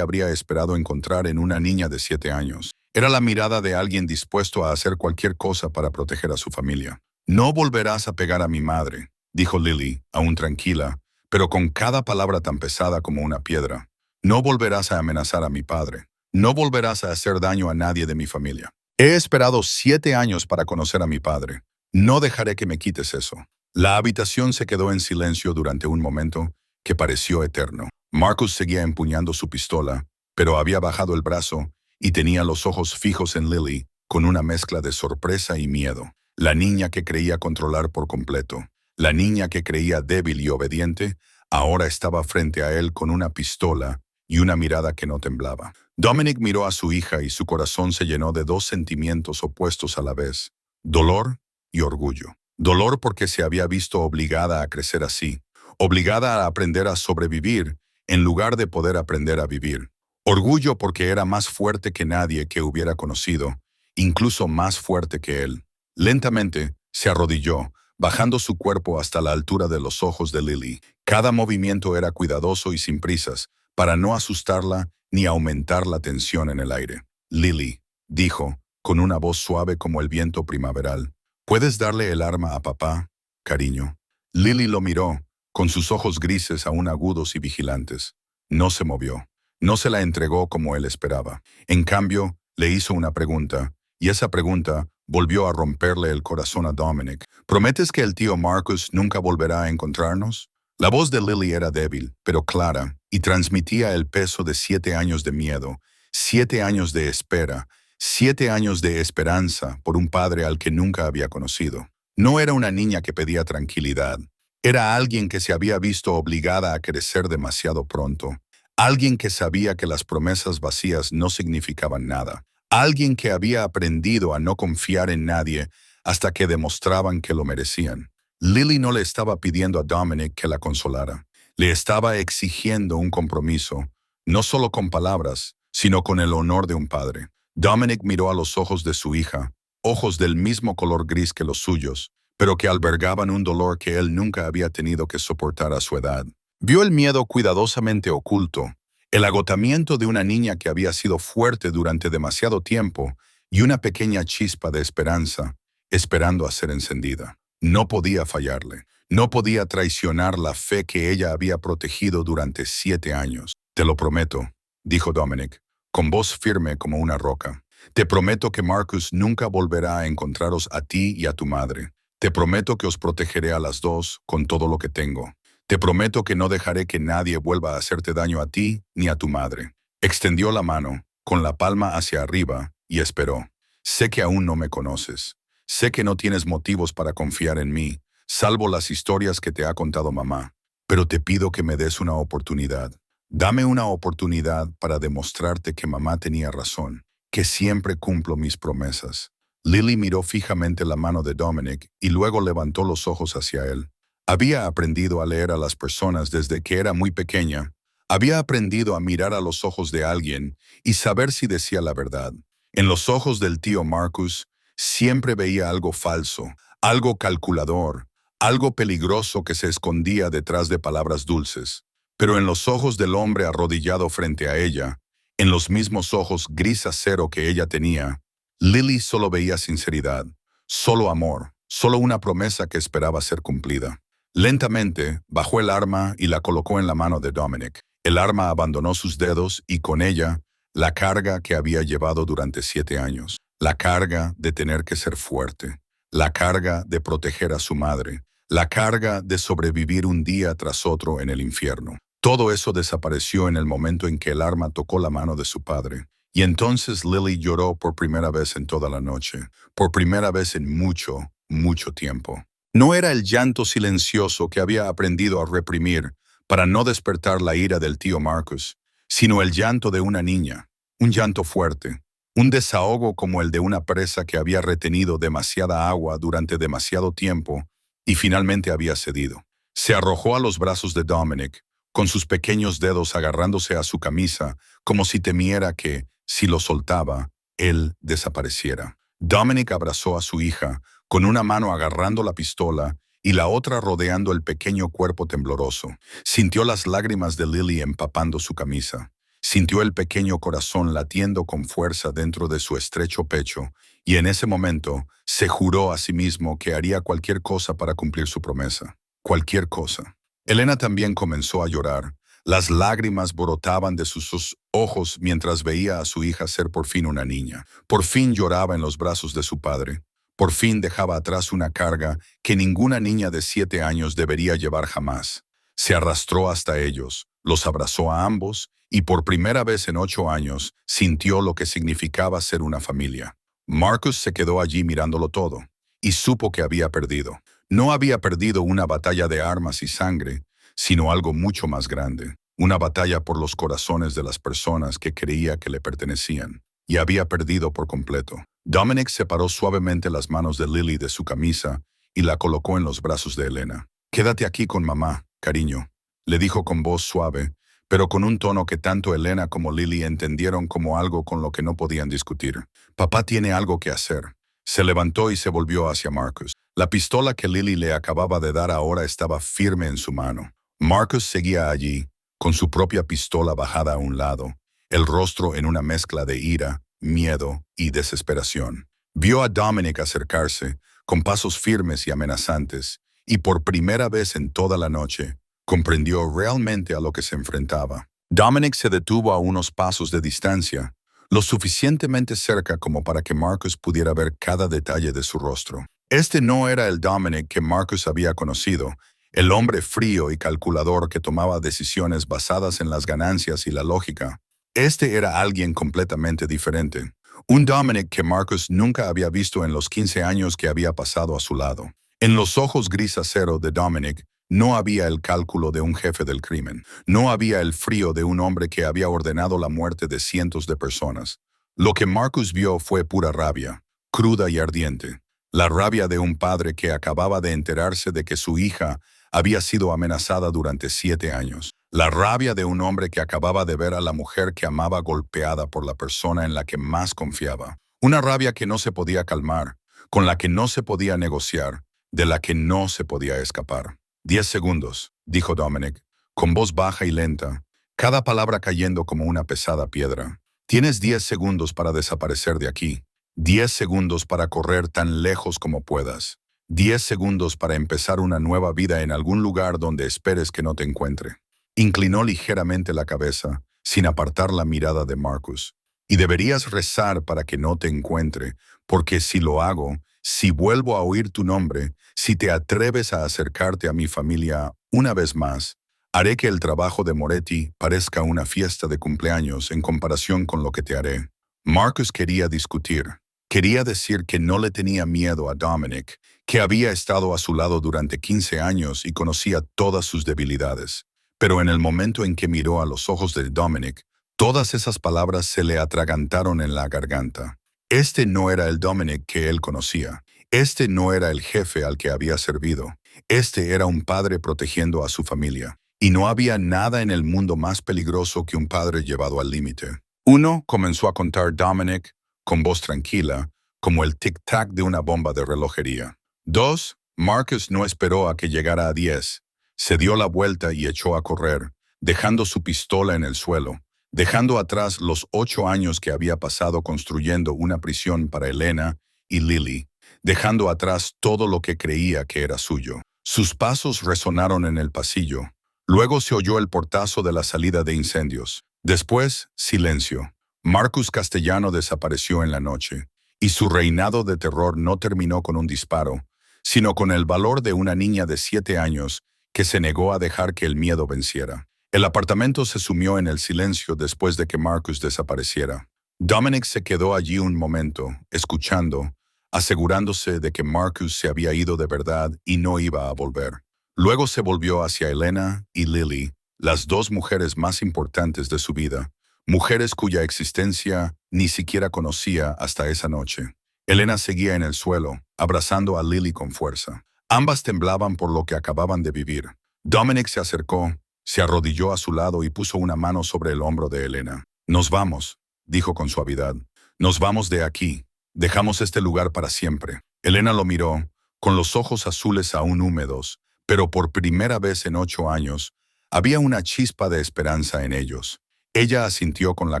habría esperado encontrar en una niña de 7 años. Era la mirada de alguien dispuesto a hacer cualquier cosa para proteger a su familia. No volverás a pegar a mi madre, dijo Lily, aún tranquila, pero con cada palabra tan pesada como una piedra. No volverás a amenazar a mi padre. No volverás a hacer daño a nadie de mi familia. He esperado 7 años para conocer a mi padre. No dejaré que me quites eso. La habitación se quedó en silencio durante un momento que pareció eterno. Marcus seguía empuñando su pistola, pero había bajado el brazo y tenía los ojos fijos en Lily con una mezcla de sorpresa y miedo. La niña que creía controlar por completo, la niña que creía débil y obediente, ahora estaba frente a él con una pistola y una mirada que no temblaba. Dominic miró a su hija y su corazón se llenó de 2 sentimientos opuestos a la vez: dolor y orgullo. Dolor porque se había visto obligada a crecer así, obligada a aprender a sobrevivir en lugar de poder aprender a vivir. Orgullo porque era más fuerte que nadie que hubiera conocido, incluso más fuerte que él. Lentamente se arrodilló, bajando su cuerpo hasta la altura de los ojos de Lily. Cada movimiento era cuidadoso y sin prisas, para no asustarla ni aumentar la tensión en el aire. Lily, dijo, con una voz suave como el viento primaveral, ¿puedes darle el arma a papá, cariño? Lily lo miró, con sus ojos grises aún agudos y vigilantes. No se movió. No se la entregó como él esperaba. En cambio, le hizo una pregunta, y esa pregunta volvió a romperle el corazón a Dominic. ¿Prometes que el tío Marcus nunca volverá a encontrarnos? La voz de Lily era débil, pero clara, y transmitía el peso de 7 años de miedo, 7 años de espera, 7 años de esperanza por un padre al que nunca había conocido. No era una niña que pedía tranquilidad. Era alguien que se había visto obligada a crecer demasiado pronto. Alguien que sabía que las promesas vacías no significaban nada. Alguien que había aprendido a no confiar en nadie hasta que demostraban que lo merecían. Lily no le estaba pidiendo a Dominic que la consolara. Le estaba exigiendo un compromiso, no solo con palabras, sino con el honor de un padre. Dominic miró a los ojos de su hija, ojos del mismo color gris que los suyos, pero que albergaban un dolor que él nunca había tenido que soportar a su edad. Vio el miedo cuidadosamente oculto, el agotamiento de una niña que había sido fuerte durante demasiado tiempo y una pequeña chispa de esperanza, esperando a ser encendida. No podía fallarle. No podía traicionar la fe que ella había protegido durante 7 años. Te lo prometo, dijo Dominic, con voz firme como una roca. Te prometo que Marcus nunca volverá a encontraros a ti y a tu madre. Te prometo que os protegeré a las dos con todo lo que tengo. Te prometo que no dejaré que nadie vuelva a hacerte daño a ti ni a tu madre. Extendió la mano, con la palma hacia arriba, y esperó. Sé que aún no me conoces. Sé que no tienes motivos para confiar en mí, salvo las historias que te ha contado mamá. Pero te pido que me des una oportunidad. Dame una oportunidad para demostrarte que mamá tenía razón, que siempre cumplo mis promesas. Lily miró fijamente la mano de Dominic y luego levantó los ojos hacia él. Había aprendido a leer a las personas desde que era muy pequeña. Había aprendido a mirar a los ojos de alguien y saber si decía la verdad. En los ojos del tío Marcus siempre veía algo falso, algo calculador, algo peligroso que se escondía detrás de palabras dulces. Pero en los ojos del hombre arrodillado frente a ella, en los mismos ojos gris acero que ella tenía, Lily solo veía sinceridad, solo amor, solo una promesa que esperaba ser cumplida. Lentamente, bajó el arma y la colocó en la mano de Dominic. El arma abandonó sus dedos y con ella, la carga que había llevado durante 7 años. La carga de tener que ser fuerte. La carga de proteger a su madre. La carga de sobrevivir un día tras otro en el infierno. Todo eso desapareció en el momento en que el arma tocó la mano de su padre. Y entonces Lily lloró por primera vez en toda la noche. Por primera vez en mucho, mucho tiempo. No era el llanto silencioso que había aprendido a reprimir para no despertar la ira del tío Marcus, sino el llanto de una niña, un llanto fuerte, un desahogo como el de una presa que había retenido demasiada agua durante demasiado tiempo y finalmente había cedido. Se arrojó a los brazos de Dominic, con sus pequeños dedos agarrándose a su camisa, como si temiera que, si lo soltaba, él desapareciera. Dominic abrazó a su hija, con una mano agarrando la pistola y la otra rodeando el pequeño cuerpo tembloroso. Sintió las lágrimas de Lily empapando su camisa. Sintió el pequeño corazón latiendo con fuerza dentro de su estrecho pecho, y en ese momento se juró a sí mismo que haría cualquier cosa para cumplir su promesa. Cualquier cosa. Elena también comenzó a llorar. Las lágrimas brotaban de sus ojos mientras veía a su hija ser por fin una niña. Por fin lloraba en los brazos de su padre. Por fin dejaba atrás una carga que ninguna niña de 7 años debería llevar jamás. Se arrastró hasta ellos, los abrazó a ambos y por primera vez en 8 años sintió lo que significaba ser una familia. Marcus se quedó allí mirándolo todo y supo que había perdido. No había perdido una batalla de armas y sangre, sino algo mucho más grande. Una batalla por los corazones de las personas que creía que le pertenecían. Y había perdido por completo. Dominic separó suavemente las manos de Lily de su camisa y la colocó en los brazos de Elena. «Quédate aquí con mamá, cariño», le dijo con voz suave, pero con un tono que tanto Elena como Lily entendieron como algo con lo que no podían discutir. «Papá tiene algo que hacer». Se levantó y se volvió hacia Marcus. La pistola que Lily le acababa de dar ahora estaba firme en su mano. Marcus seguía allí, con su propia pistola bajada a un lado, el rostro en una mezcla de ira, miedo y desesperación. Vio a Dominic acercarse, con pasos firmes y amenazantes, y por primera vez en toda la noche, comprendió realmente a lo que se enfrentaba. Dominic se detuvo a unos pasos de distancia, lo suficientemente cerca como para que Marcus pudiera ver cada detalle de su rostro. Este no era el Dominic que Marcus había conocido, el hombre frío y calculador que tomaba decisiones basadas en las ganancias y la lógica. Este era alguien completamente diferente. Un Dominic que Marcus nunca había visto en los 15 años que había pasado a su lado. En los ojos gris acero de Dominic no había el cálculo de un jefe del crimen. No había el frío de un hombre que había ordenado la muerte de cientos de personas. Lo que Marcus vio fue pura rabia, cruda y ardiente. La rabia de un padre que acababa de enterarse de que su hija había sido amenazada durante 7 años. La rabia de un hombre que acababa de ver a la mujer que amaba golpeada por la persona en la que más confiaba. Una rabia que no se podía calmar, con la que no se podía negociar, de la que no se podía escapar. 10 segundos, dijo Dominic, con voz baja y lenta, cada palabra cayendo como una pesada piedra. Tienes 10 segundos para desaparecer de aquí. 10 segundos para correr tan lejos como puedas. 10 segundos para empezar una nueva vida en algún lugar donde esperes que no te encuentre. Inclinó ligeramente la cabeza, sin apartar la mirada de Marcus. Y deberías rezar para que no te encuentre, porque si lo hago, si vuelvo a oír tu nombre, si te atreves a acercarte a mi familia una vez más, haré que el trabajo de Moretti parezca una fiesta de cumpleaños en comparación con lo que te haré. Marcus quería discutir. Quería decir que no le tenía miedo a Dominic, que había estado a su lado durante 15 años y conocía todas sus debilidades. Pero en el momento en que miró a los ojos de Dominic, todas esas palabras se le atragantaron en la garganta. Este no era el Dominic que él conocía. Este no era el jefe al que había servido. Este era un padre protegiendo a su familia. Y no había nada en el mundo más peligroso que un padre llevado al límite. 1, comenzó a contar Dominic, con voz tranquila, como el tic-tac de una bomba de relojería. 2, Marcus no esperó a que llegara a 10. Se dio la vuelta y echó a correr, dejando su pistola en el suelo, dejando atrás los 8 años que había pasado construyendo una prisión para Elena y Lily, dejando atrás todo lo que creía que era suyo. Sus pasos resonaron en el pasillo. Luego se oyó el portazo de la salida de incendios. Después, silencio. Marcus Castellano desapareció en la noche, y su reinado de terror no terminó con un disparo, sino con el valor de una niña de 7 años que se negó a dejar que el miedo venciera. El apartamento se sumió en el silencio después de que Marcus desapareciera. Dominic se quedó allí un momento, escuchando, asegurándose de que Marcus se había ido de verdad y no iba a volver. Luego se volvió hacia Elena y Lily, las 2 mujeres más importantes de su vida, mujeres cuya existencia ni siquiera conocía hasta esa noche. Elena seguía en el suelo, abrazando a Lily con fuerza. Ambas temblaban por lo que acababan de vivir. Dominic se acercó, se arrodilló a su lado y puso una mano sobre el hombro de Elena. «Nos vamos», dijo con suavidad. «Nos vamos de aquí. Dejamos este lugar para siempre». Elena lo miró, con los ojos azules aún húmedos, pero por primera vez en 8 años, había una chispa de esperanza en ellos. Ella asintió con la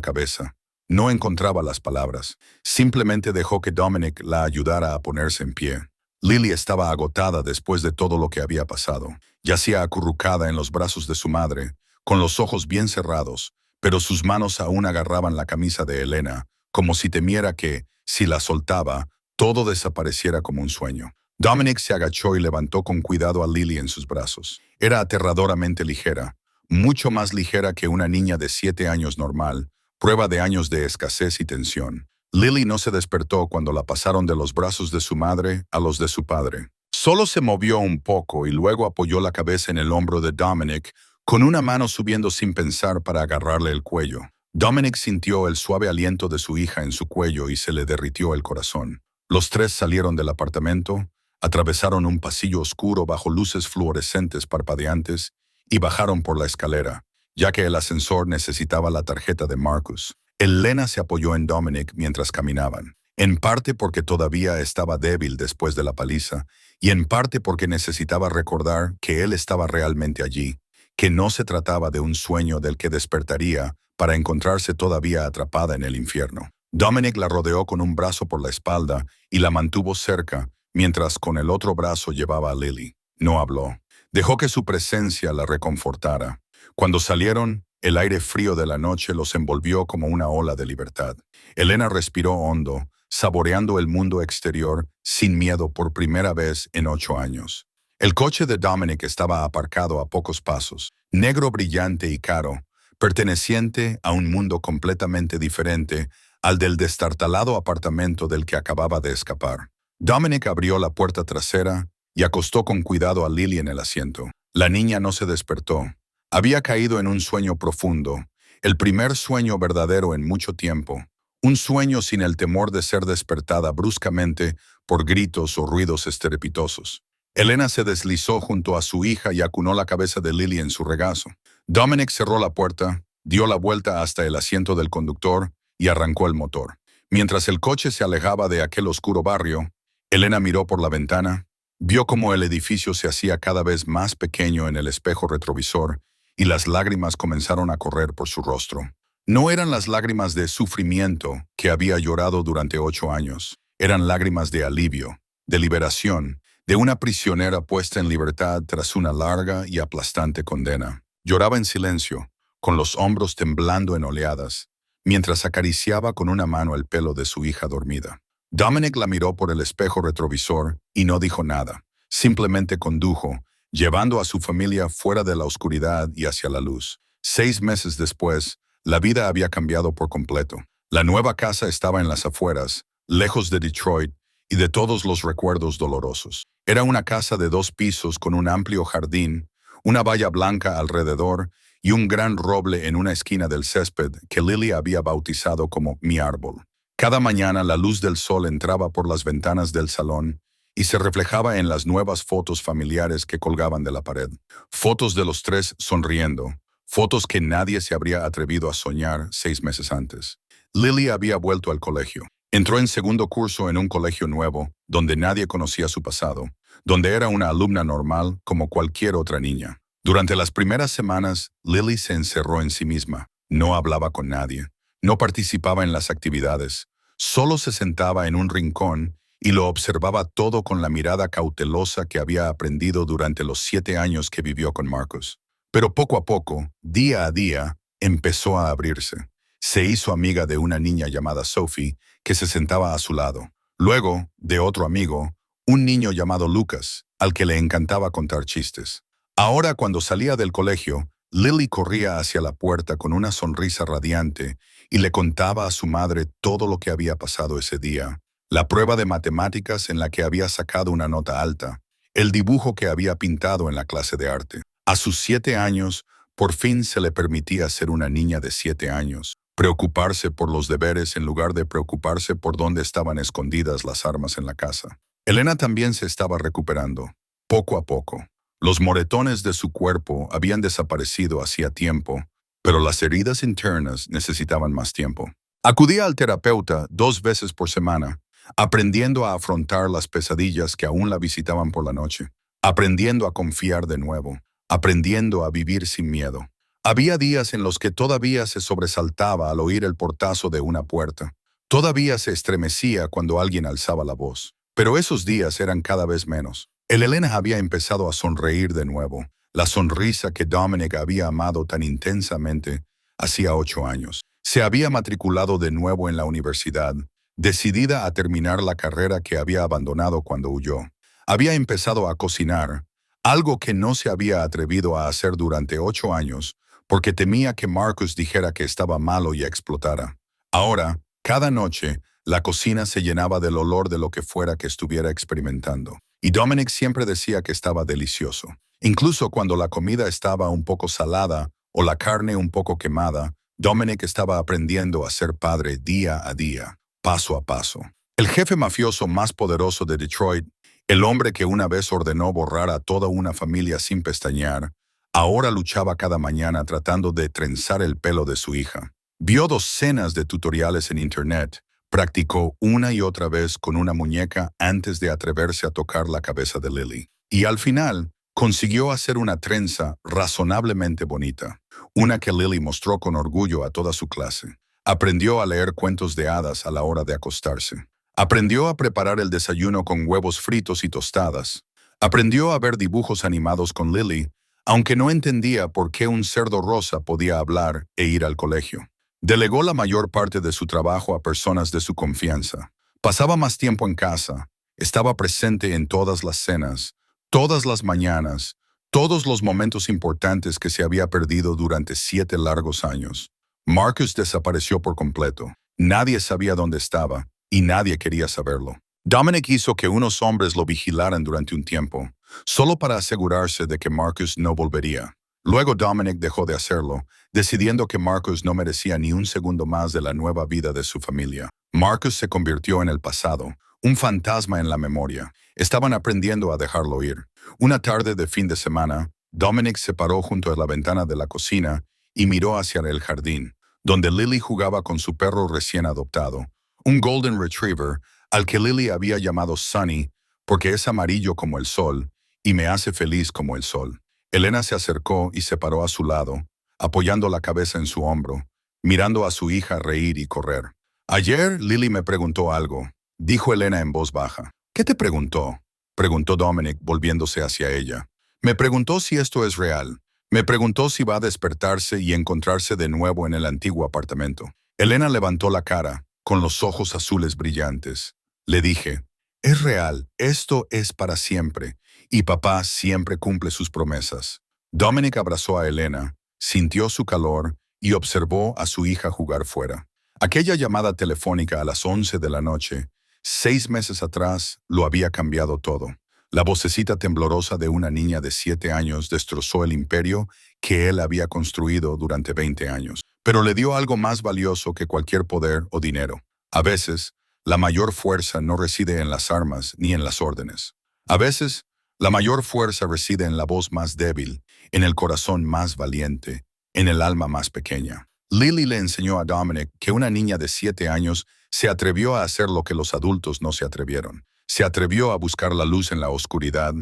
cabeza. No encontraba las palabras. Simplemente dejó que Dominic la ayudara a ponerse en pie. Lily estaba agotada después de todo lo que había pasado. Yacía acurrucada en los brazos de su madre, con los ojos bien cerrados, pero sus manos aún agarraban la camisa de Elena, como si temiera que, si la soltaba, todo desapareciera como un sueño. Dominic se agachó y levantó con cuidado a Lily en sus brazos. Era aterradoramente ligera, mucho más ligera que una niña de 7 años normal, prueba de años de escasez y tensión. Lily no se despertó cuando la pasaron de los brazos de su madre a los de su padre. Solo se movió un poco y luego apoyó la cabeza en el hombro de Dominic, con una mano subiendo sin pensar para agarrarle el cuello. Dominic sintió el suave aliento de su hija en su cuello y se le derritió el corazón. Los 3 salieron del apartamento, atravesaron un pasillo oscuro bajo luces fluorescentes parpadeantes y bajaron por la escalera, ya que el ascensor necesitaba la tarjeta de Marcus. Elena se apoyó en Dominic mientras caminaban, en parte porque todavía estaba débil después de la paliza, y en parte porque necesitaba recordar que él estaba realmente allí, que no se trataba de un sueño del que despertaría para encontrarse todavía atrapada en el infierno. Dominic la rodeó con un brazo por la espalda y la mantuvo cerca, mientras con el otro brazo llevaba a Lily. No habló. Dejó que su presencia la reconfortara. Cuando salieron, El aire frío de la noche los envolvió como una ola de libertad. Elena respiró hondo, saboreando el mundo exterior sin miedo por primera vez en 8 años. El coche de Dominic estaba aparcado a pocos pasos, negro brillante y caro, perteneciente a un mundo completamente diferente al del destartalado apartamento del que acababa de escapar. Dominic abrió la puerta trasera y acostó con cuidado a Lily en el asiento. La niña no se despertó. Había caído en un sueño profundo, el primer sueño verdadero en mucho tiempo, un sueño sin el temor de ser despertada bruscamente por gritos o ruidos estrepitosos. Elena se deslizó junto a su hija y acunó la cabeza de Lily en su regazo. Dominic cerró la puerta, dio la vuelta hasta el asiento del conductor y arrancó el motor. Mientras el coche se alejaba de aquel oscuro barrio, Elena miró por la ventana, vio cómo el edificio se hacía cada vez más pequeño en el espejo retrovisor y las lágrimas comenzaron a correr por su rostro. No eran las lágrimas de sufrimiento que había llorado durante 8 años. Eran lágrimas de alivio, de liberación, de una prisionera puesta en libertad tras una larga y aplastante condena. Lloraba en silencio, con los hombros temblando en oleadas, mientras acariciaba con una mano el pelo de su hija dormida. Dominic la miró por el espejo retrovisor y no dijo nada. Simplemente condujo, llevando a su familia fuera de la oscuridad y hacia la luz. 6 meses después, la vida había cambiado por completo. La nueva casa estaba en las afueras, lejos de Detroit y de todos los recuerdos dolorosos. Era una casa de 2 pisos con un amplio jardín, una valla blanca alrededor y un gran roble en una esquina del césped que Lily había bautizado como mi árbol. Cada mañana la luz del sol entraba por las ventanas del salón y se reflejaba en las nuevas fotos familiares que colgaban de la pared. Fotos de los 3 sonriendo, fotos que nadie se habría atrevido a soñar 6 meses antes. Lily había vuelto al colegio. Entró en segundo curso en un colegio nuevo, donde nadie conocía su pasado, donde era una alumna normal como cualquier otra niña. Durante las primeras semanas, Lily se encerró en sí misma. No hablaba con nadie, no participaba en las actividades, solo se sentaba en un rincón y lo observaba todo con la mirada cautelosa que había aprendido durante los 7 años que vivió con Marcus. Pero poco a poco, día a día, empezó a abrirse. Se hizo amiga de una niña llamada Sophie, que se sentaba a su lado. Luego, de otro amigo, un niño llamado Lucas, al que le encantaba contar chistes. Ahora, cuando salía del colegio, Lily corría hacia la puerta con una sonrisa radiante y le contaba a su madre todo lo que había pasado ese día. La prueba de matemáticas en la que había sacado una nota alta, el dibujo que había pintado en la clase de arte. A sus 7 años, por fin se le permitía ser una niña de 7 años, preocuparse por los deberes en lugar de preocuparse por dónde estaban escondidas las armas en la casa. Elena también se estaba recuperando, poco a poco. Los moretones de su cuerpo habían desaparecido hacía tiempo, pero las heridas internas necesitaban más tiempo. Acudía al terapeuta 2 veces por semana, aprendiendo a afrontar las pesadillas que aún la visitaban por la noche, aprendiendo a confiar de nuevo, aprendiendo a vivir sin miedo. Había días en los que todavía se sobresaltaba al oír el portazo de una puerta. Todavía se estremecía cuando alguien alzaba la voz. Pero esos días eran cada vez menos. Elena había empezado a sonreír de nuevo, la sonrisa que Dominic había amado tan intensamente hacía 8 años. Se había matriculado de nuevo en la universidad, decidida a terminar la carrera que había abandonado cuando huyó. Había empezado a cocinar, algo que no se había atrevido a hacer durante 8 años, porque temía que Marcus dijera que estaba malo y explotara. Ahora, cada noche, la cocina se llenaba del olor de lo que fuera que estuviera experimentando. Y Dominic siempre decía que estaba delicioso. Incluso cuando la comida estaba un poco salada o la carne un poco quemada, Dominic estaba aprendiendo a ser padre día a día, paso a paso. El jefe mafioso más poderoso de Detroit, el hombre que una vez ordenó borrar a toda una familia sin pestañear, ahora luchaba cada mañana tratando de trenzar el pelo de su hija. Vio docenas de tutoriales en Internet, practicó una y otra vez con una muñeca antes de atreverse a tocar la cabeza de Lily. Y al final, consiguió hacer una trenza razonablemente bonita, una que Lily mostró con orgullo a toda su clase. Aprendió a leer cuentos de hadas a la hora de acostarse. Aprendió a preparar el desayuno con huevos fritos y tostadas. Aprendió a ver dibujos animados con Lily, aunque no entendía por qué un cerdo rosa podía hablar e ir al colegio. Delegó la mayor parte de su trabajo a personas de su confianza. Pasaba más tiempo en casa, estaba presente en todas las cenas, todas las mañanas, todos los momentos importantes que se había perdido durante 7 largos años. Marcus desapareció por completo. Nadie sabía dónde estaba y nadie quería saberlo. Dominic hizo que unos hombres lo vigilaran durante un tiempo, solo para asegurarse de que Marcus no volvería. Luego Dominic dejó de hacerlo, decidiendo que Marcus no merecía ni un segundo más de la nueva vida de su familia. Marcus se convirtió en el pasado, un fantasma en la memoria. Estaban aprendiendo a dejarlo ir. Una tarde de fin de semana, Dominic se paró junto a la ventana de la cocina y miró hacia el jardín, donde Lily jugaba con su perro recién adoptado, un Golden Retriever al que Lily había llamado Sunny porque es amarillo como el sol y me hace feliz como el sol. Elena se acercó y se paró a su lado, apoyando la cabeza en su hombro, mirando a su hija reír y correr. Ayer Lily me preguntó algo, dijo Elena en voz baja. ¿Qué te preguntó? Preguntó Dominic volviéndose hacia ella. Me preguntó si esto es real. Me preguntó si va a despertarse y encontrarse de nuevo en el antiguo apartamento. Elena levantó la cara, con los ojos azules brillantes. Le dije, es real, esto es para siempre, y papá siempre cumple sus promesas. Dominic abrazó a Elena, sintió su calor y observó a su hija jugar fuera. Aquella llamada telefónica a las 11 de la noche, 6 meses atrás, lo había cambiado todo. La vocecita temblorosa de una niña de 7 años destrozó el imperio que él había construido durante 20 años, pero le dio algo más valioso que cualquier poder o dinero. A veces, la mayor fuerza no reside en las armas ni en las órdenes. A veces, la mayor fuerza reside en la voz más débil, en el corazón más valiente, en el alma más pequeña. Lily le enseñó a Dominic que una niña de 7 años se atrevió a hacer lo que los adultos no se atrevieron. Se atrevió a buscar la luz en la oscuridad.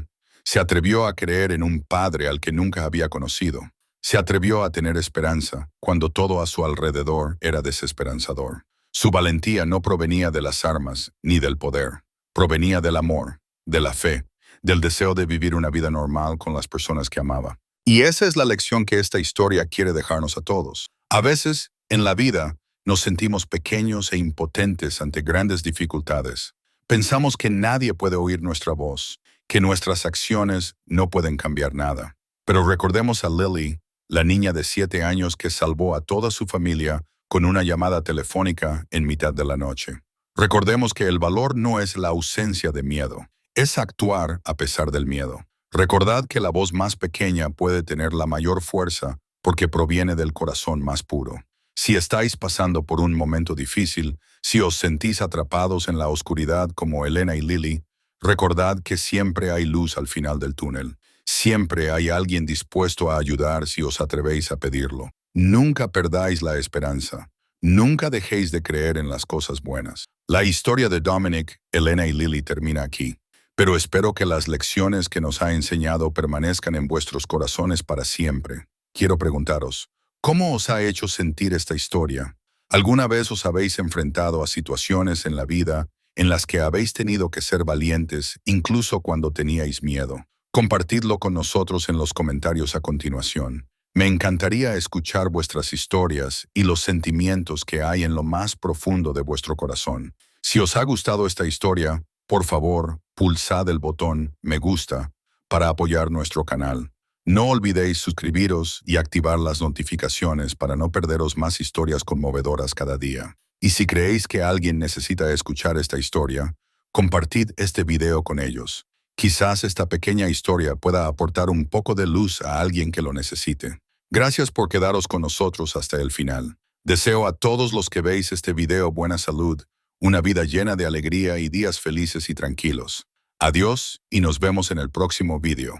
Se atrevió a creer en un padre al que nunca había conocido. Se atrevió a tener esperanza cuando todo a su alrededor era desesperanzador. Su valentía no provenía de las armas ni del poder. Provenía del amor, de la fe, del deseo de vivir una vida normal con las personas que amaba. Y esa es la lección que esta historia quiere dejarnos a todos. A veces, en la vida, nos sentimos pequeños e impotentes ante grandes dificultades. Pensamos que nadie puede oír nuestra voz, que nuestras acciones no pueden cambiar nada. Pero recordemos a Lily, la niña de 7 años que salvó a toda su familia con una llamada telefónica en mitad de la noche. Recordemos que el valor no es la ausencia de miedo, es actuar a pesar del miedo. Recordad que la voz más pequeña puede tener la mayor fuerza porque proviene del corazón más puro. Si estáis pasando por un momento difícil, si os sentís atrapados en la oscuridad como Elena y Lily, recordad que siempre hay luz al final del túnel. Siempre hay alguien dispuesto a ayudar si os atrevéis a pedirlo. Nunca perdáis la esperanza. Nunca dejéis de creer en las cosas buenas. La historia de Dominic, Elena y Lily termina aquí, pero espero que las lecciones que nos ha enseñado permanezcan en vuestros corazones para siempre. Quiero preguntaros, ¿cómo os ha hecho sentir esta historia? ¿Alguna vez os habéis enfrentado a situaciones en la vida en las que habéis tenido que ser valientes, incluso cuando teníais miedo? Compartidlo con nosotros en los comentarios a continuación. Me encantaría escuchar vuestras historias y los sentimientos que hay en lo más profundo de vuestro corazón. Si os ha gustado esta historia, por favor, pulsad el botón me gusta para apoyar nuestro canal. No olvidéis suscribiros y activar las notificaciones para no perderos más historias conmovedoras cada día. Y si creéis que alguien necesita escuchar esta historia, compartid este video con ellos. Quizás esta pequeña historia pueda aportar un poco de luz a alguien que lo necesite. Gracias por quedaros con nosotros hasta el final. Deseo a todos los que veis este video buena salud, una vida llena de alegría y días felices y tranquilos. Adiós y nos vemos en el próximo video.